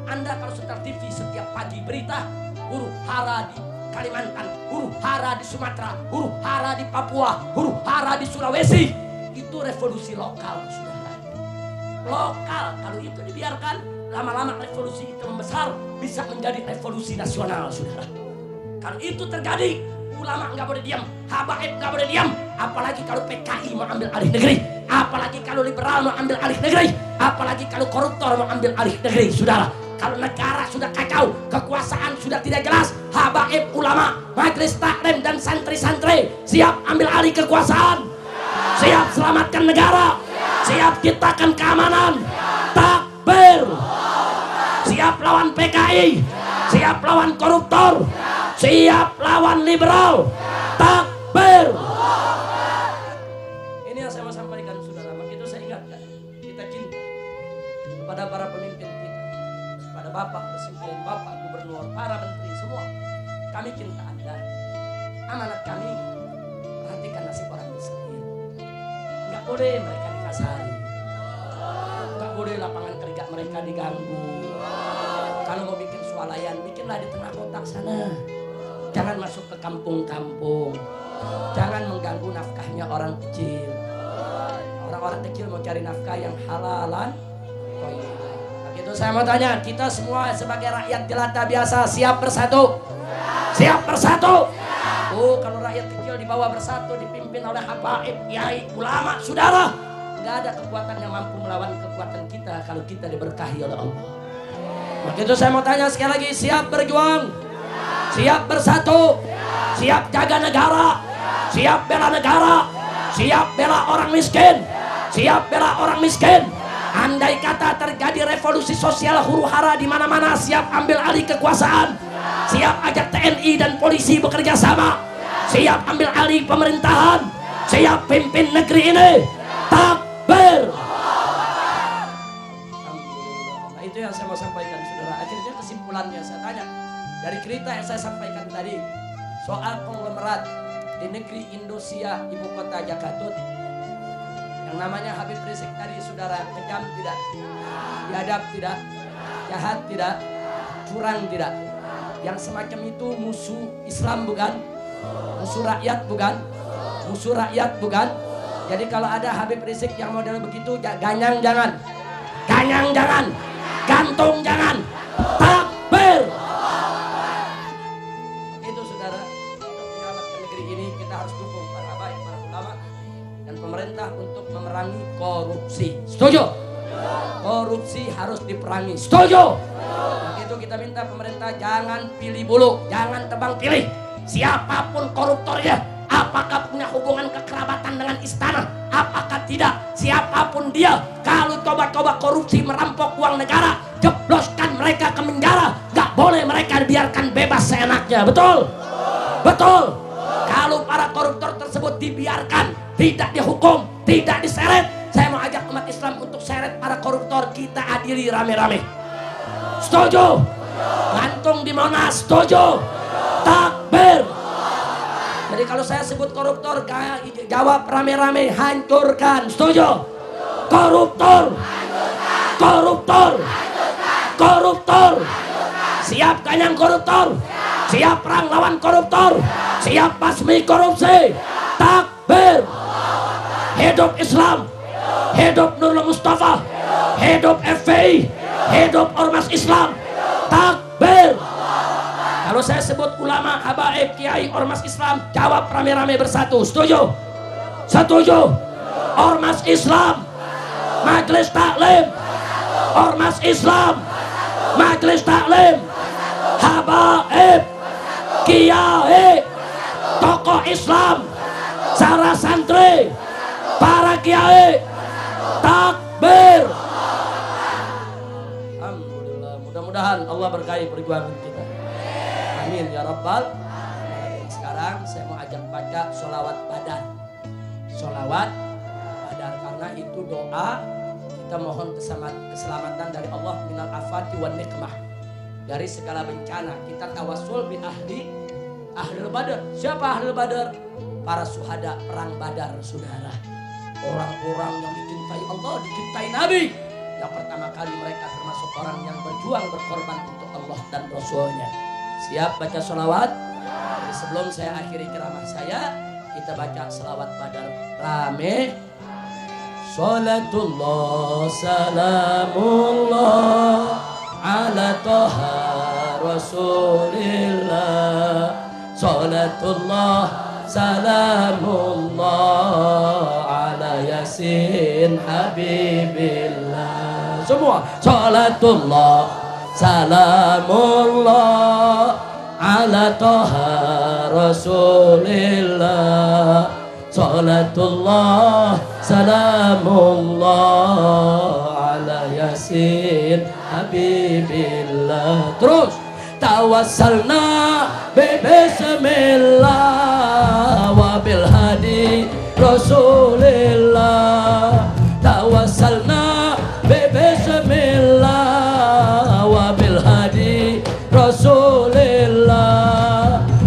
Anda kalau setel TV setiap pagi berita, huru hara di Kalimantan, huru hara di Sumatera, huru hara di Papua, huru hara di Sulawesi, itu revolusi lokal, saudara. Lokal, kalau itu dibiarkan, lama-lama revolusi itu membesar, bisa menjadi revolusi nasional, saudara. Kalau itu terjadi, ulama nggak boleh diam, habaib nggak boleh diam, apalagi kalau PKI mau ambil alih negeri, apalagi kalau liberal mau ambil alih negeri, apalagi kalau koruptor mau ambil alih negeri, saudara. Kalau negara sudah kacau, kekuasaan sudah tidak jelas, habaib, ulama, majelis taklim dan santri-santri siap ambil alih kekuasaan. siap selamatkan negara, siap ciptakan keamanan. Takbir. Siap lawan PKI, siap lawan koruptor, siap lawan liberal. Takbir. Ini yang saya mau sampaikan saudara. Maka itu saya ingatkan, kita cinta kepada para pemimpin kita, kepada Bapak Presiden, Bapak Gubernur, para menteri semua. Kami cinta Anda. Amanat kami, perhatikan nasib orang miskin. Enggak boleh mereka dikasari, enggak boleh lapangan kerja mereka diganggu. Kalau mau bikin swalayan, bikinlah di tengah kota sana. Jangan masuk ke kampung-kampung. Jangan mengganggu nafkahnya orang kecil. Orang-orang kecil mau cari nafkah yang halalan. Begitu saya mau tanya, kita semua sebagai rakyat jelata biasa siap bersatu? Siap bersatu? Oh, kalau rakyat kecil dibawa bersatu, dipimpin oleh habaib, kiai, ulama, saudara, nggak ada kekuatan yang mampu melawan kekuatan kita kalau kita diberkahi oleh Allah. Begitu saya mau tanya sekali lagi, siap berjuang? Siap bersatu? Siap jaga negara? Siap bela negara? Siap bela orang miskin? Siap bela orang miskin? Andai kata terjadi revolusi sosial huru-hara di mana-mana, siap ambil alih kekuasaan? Siap ajak TNI dan polisi bekerja sama? Siap ambil alih pemerintahan? Siap pimpin negeri ini? Takbir. Nah, itu yang saya mau sampaikan saudara. Akhirnya kesimpulannya saya tanya, dari cerita yang saya sampaikan tadi soal konglomerat di negeri Indonesia, ibu kota Jakarta, yang namanya Habib Rizik tadi saudara, kejam tidak, biadab tidak, jahat tidak, curang tidak. Yang semacam itu musuh Islam bukan? Musuh rakyat bukan? Musuh rakyat bukan? Jadi kalau ada Habib Rizik yang model begitu, ganyang jangan, ganyang jangan, gantung jangan. Takbir. Itu saudara, untuk menyelamatkan negeri ini kita harus dukung para baik, para ulama dan pemerintah untuk memerangi korupsi. Setuju? Korupsi harus diperangi. Setuju? Begitu kita minta pemerintah jangan pilih bulu, jangan tebang pilih. Siapapun koruptornya, apakah punya hubungan kekerabatan dengan istana, apakah tidak, siapapun dia, kalau coba-coba korupsi merampok uang negara, jebloskan mereka ke penjara. Gak boleh mereka dibiarkan bebas seenaknya. Betul? Betul? Kalau para koruptor tersebut dibiarkan, tidak dihukum, tidak diseret, saya mau ajak umat Islam untuk seret para koruptor, kita adili rame-rame. Setuju? Gantung di Monas. Setuju? Takbir. Jadi kalau saya sebut koruptor, jawab rame-rame, hancurkan. Setuju? Koruptor. Koruptor. Koruptor. Siap ganyang koruptor. Siap perang lawan koruptor. Siap basmi korupsi. Takbir. Hidup Islam. Hidup Nurul Mustafa. Hidup FPI. Hidup Ormas Islam. Takbir. Kalau saya sebut ulama, habaib, kiai, ormas Islam, jawab rame-rame bersatu. Setuju? Setuju? Ormas Islam, majelis taklim. Ormas Islam, majelis taklim. Habaib, kiai, tokoh Islam, para santri, para kiai. Takbir. Alhamdulillah, mudah-mudahan Allah berkahi perjuangan kita. Amin ya Rabbal Alamin. Sekarang saya mau ajak baca sholawat badar. Sholawat badar, karena itu doa kita mohon keselamatan dari Allah minal afati wan nikmah, dari segala bencana. Kita tawasul bi ahlul badar. Siapa ahlul badar? Para syuhada perang Badar saudara. Orang-orang yang dicintai Allah, dicintai Nabi. Yang pertama kali mereka termasuk orang yang berjuang berkorban untuk Allah dan Rasulnya. Siap baca sholawat? Jadi sebelum saya akhiri ceramah saya, kita baca sholawat badar rame. Sholatullah salamullah ala toha rasulillah. Sholatullah salamullah ala yasin habibillah. Semua sholatullah salamullah ala toha rasulillah. salatullah salamullah ala yasin habibillah. Terus tawassalna bismillah wa bil hadi rasulillah. Tawassalna bismillah wa bil hadi rasulillah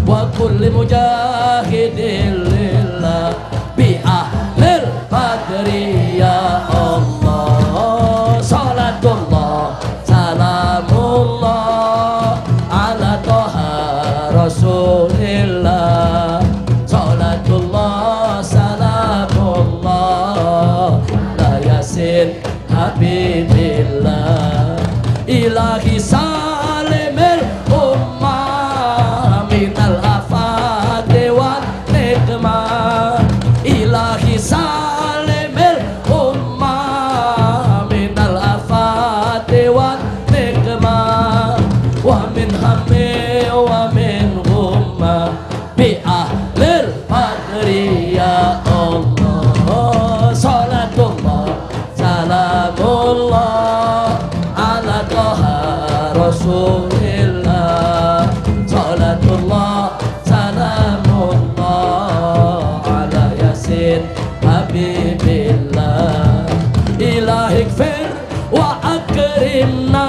wa kulli mujahidin lillah bi ahlil badri ya Allah. Salatullah salamullah ala toha rasulillah. Salatullah salamullah la yasin habibillah. Ilahi salimil ummah minal afati wan nikmah. Ilahi salimil ummah minal afati wan nikmah wa min hammi wa min humma bi ahlil badri ya Allah. Salatullah salamullah ala toha rasulillah. Salatullah salamullah ala yasin habibillah. Ilahi gfir wa akrimna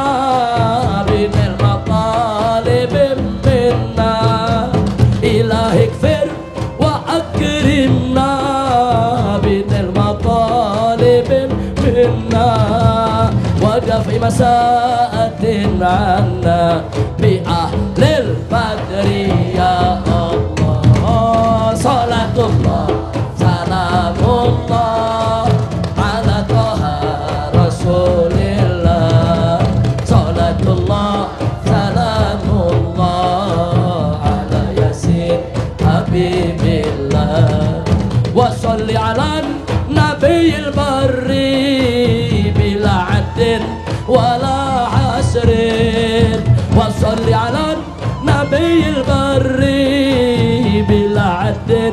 binil matalib minna. Ilahi gfir wa akrimna binil matalib minna wa dafi masaatin anna bi ahlil badri ya Allah. Salatullah salamullah ala toha rasulillah. Salatullah salamullah ala yasin habibillah. Wa salli ala nabiyil barri bila addin wala hasrin. Wa salli ala nabiyil barri bila addin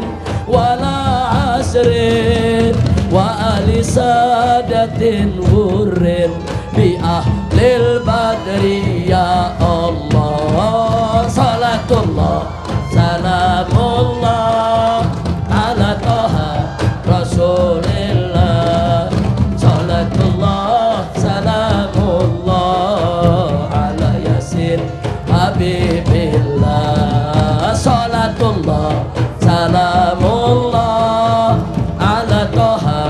wala hasrin wa ali sadatin hurrin bi ahlil badri ya Allah. Salatullah salamullah ala toha rasulillah. Salatullah salamullah ala yasin habibillah. Salatullah salamullah ala toha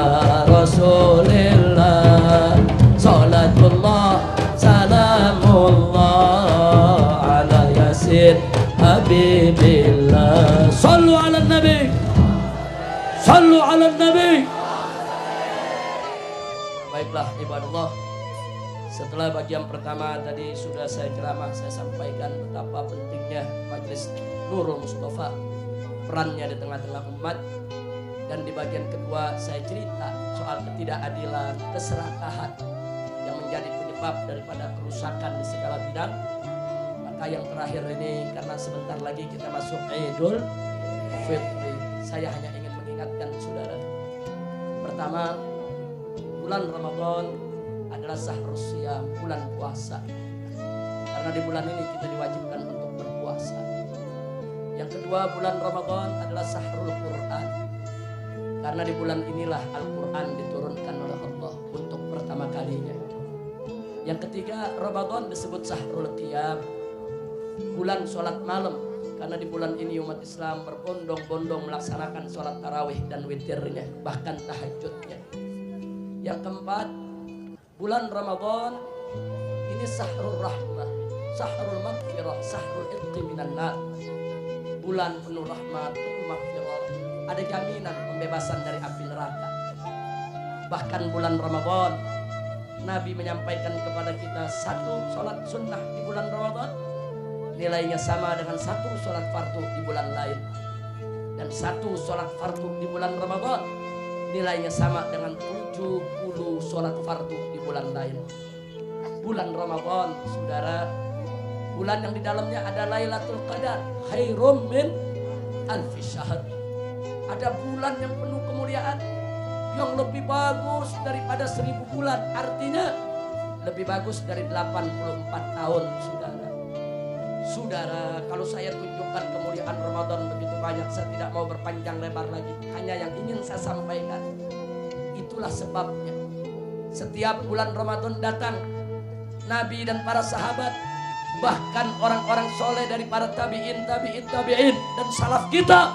rasulillah. Salatullah salamullah ala yasin habibillah. Sallu ala nabi, sallu ala nabi. Baiklah ibadallah, setelah bagian pertama tadi sudah saya ceramah, saya sampaikan betapa pentingnya Majelis Nurul Mustafa, perannya di tengah-tengah umat. Dan di bagian kedua saya cerita soal ketidakadilan, keserakahan yang menjadi penyebab daripada kerusakan di segala bidang. Maka yang terakhir ini, karena sebentar lagi kita masuk Idul Fitri, saya hanya ingin mengingatkan saudara. Pertama, bulan Ramadan adalah syahrus shiyam, bulan puasa. Karena di bulan ini kita diwajibkan untuk berpuasa. Yang kedua, bulan Ramadan adalah syahrul Quran. Karena di bulan inilah Al-Quran diturunkan oleh Allah untuk pertama kalinya. Yang ketiga, Ramadan disebut syahrul qiyam, bulan sholat malam. Karena di bulan ini umat Islam berbondong-bondong melaksanakan sholat tarawih dan witirnya, bahkan tahajudnya. Yang keempat, bulan Ramadan ini syahrul rahmah, syahrul maghfirah, syahrul itqi minan nar. Bulan penuh rahmat, penuh maghfirah, ada jaminan pembebasan dari api neraka. Bahkan bulan Ramadan, Nabi menyampaikan kepada kita satu sholat sunnah di bulan Ramadan nilainya sama dengan satu sholat fardu di bulan lain. Dan satu sholat fardu di bulan Ramadan nilainya sama dengan 70 sholat fardu di bulan lain. Bulan Ramadan, saudara, bulan yang di dalamnya ada Lailatul Qadar, khairum min alfi syahr. Ada bulan yang penuh kemuliaan, yang lebih bagus daripada 1000 bulan. Artinya lebih bagus dari 84 tahun, saudara. Saudara, kalau saya tunjukkan kemuliaan Ramadan begitu banyak, saya tidak mau berpanjang lebar lagi. Hanya yang ingin saya sampaikan, itulah sebabnya setiap bulan Ramadan datang, Nabi dan para sahabat, bahkan orang-orang soleh dari para tabi'in dan salaf kita,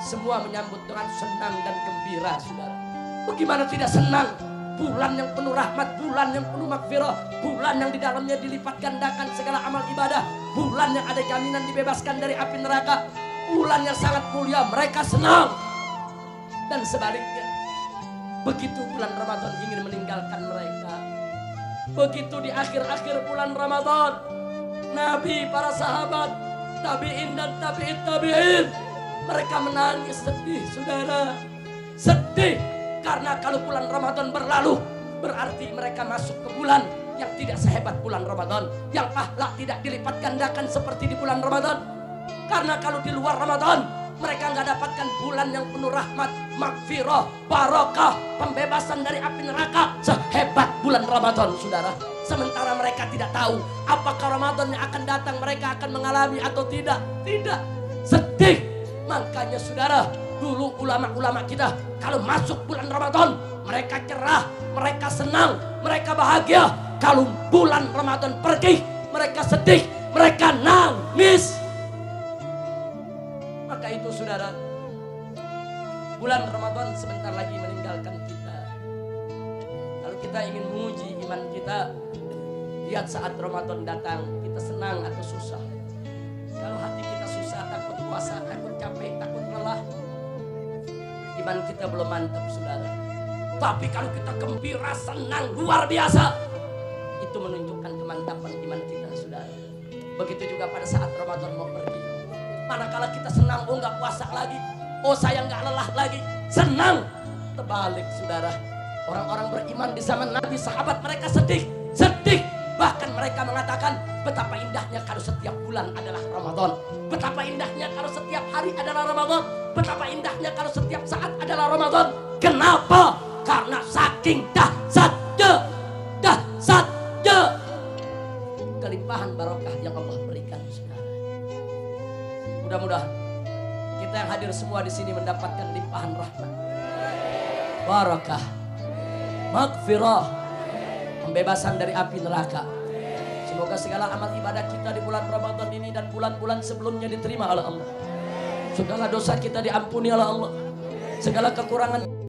semua menyambut dengan senang dan gembira, saudara. Bagaimana tidak senang? Bulan yang penuh rahmat, bulan yang penuh magfirah, bulan yang di dalamnya dilipat gandakan segala amal ibadah, bulan yang ada jaminan dibebaskan dari api neraka, bulan yang sangat mulia. Mereka senang. Dan sebaliknya, begitu bulan Ramadan ingin meninggalkan mereka, begitu di akhir-akhir bulan Ramadan, Nabi, para sahabat, tabi'in dan tabi'in, mereka menangis sedih, saudara. Sedih. Karena kalau bulan Ramadan berlalu, berarti mereka masuk ke bulan yang tidak sehebat bulan Ramadan, yang pahala tidak dilipat gandakan seperti di bulan Ramadan. Karena kalau di luar Ramadan, mereka nggak dapatkan bulan yang penuh rahmat, magfirah, barokah, pembebasan dari api neraka sehebat bulan Ramadan, saudara. Sementara mereka tidak tahu apakah Ramadan yang akan datang mereka akan mengalami atau tidak. Tidak. Sedih. Makanya saudara, dulu ulama-ulama kita kalau masuk bulan Ramadan, mereka cerah, mereka senang, mereka bahagia. Kalau bulan Ramadan pergi, mereka sedih, mereka nangis. Maka itu saudara, bulan Ramadan sebentar lagi meninggalkan kita. Kalau kita ingin menguji iman kita, lihat saat Ramadan datang, kita senang atau susah. Kalau hati kita susah, takut puasa, takut capek, takut lelah, iman kita belum mantap, saudara. Tapi kalau kita gembira, senang, luar biasa, itu menunjukkan kemantapan iman kita, saudara. Begitu juga pada saat Ramadan mau pergi. Manakala kita senang, oh nggak puasa lagi, oh saya nggak lelah lagi, senang. Terbalik, saudara. Orang-orang beriman di zaman Nabi, sahabat mereka sedih. Bahkan mereka mengatakan betapa indahnya kalau setiap bulan adalah Ramadan, betapa indahnya kalau setiap hari adalah Ramadan, betapa indahnya kalau setiap saat adalah Ramadan. Kenapa? Karena saking dahsyatnya kelimpahan barokah yang Allah berikan, saudara. Mudah-mudahan kita yang hadir semua di sini mendapatkan limpahan rahmat, barakah, magfirah, pembebasan dari api neraka. Semoga segala amal ibadah kita di bulan Ramadan ini dan bulan-bulan sebelumnya diterima oleh Allah. Segala dosa kita diampuni oleh Allah. Segala kekurangan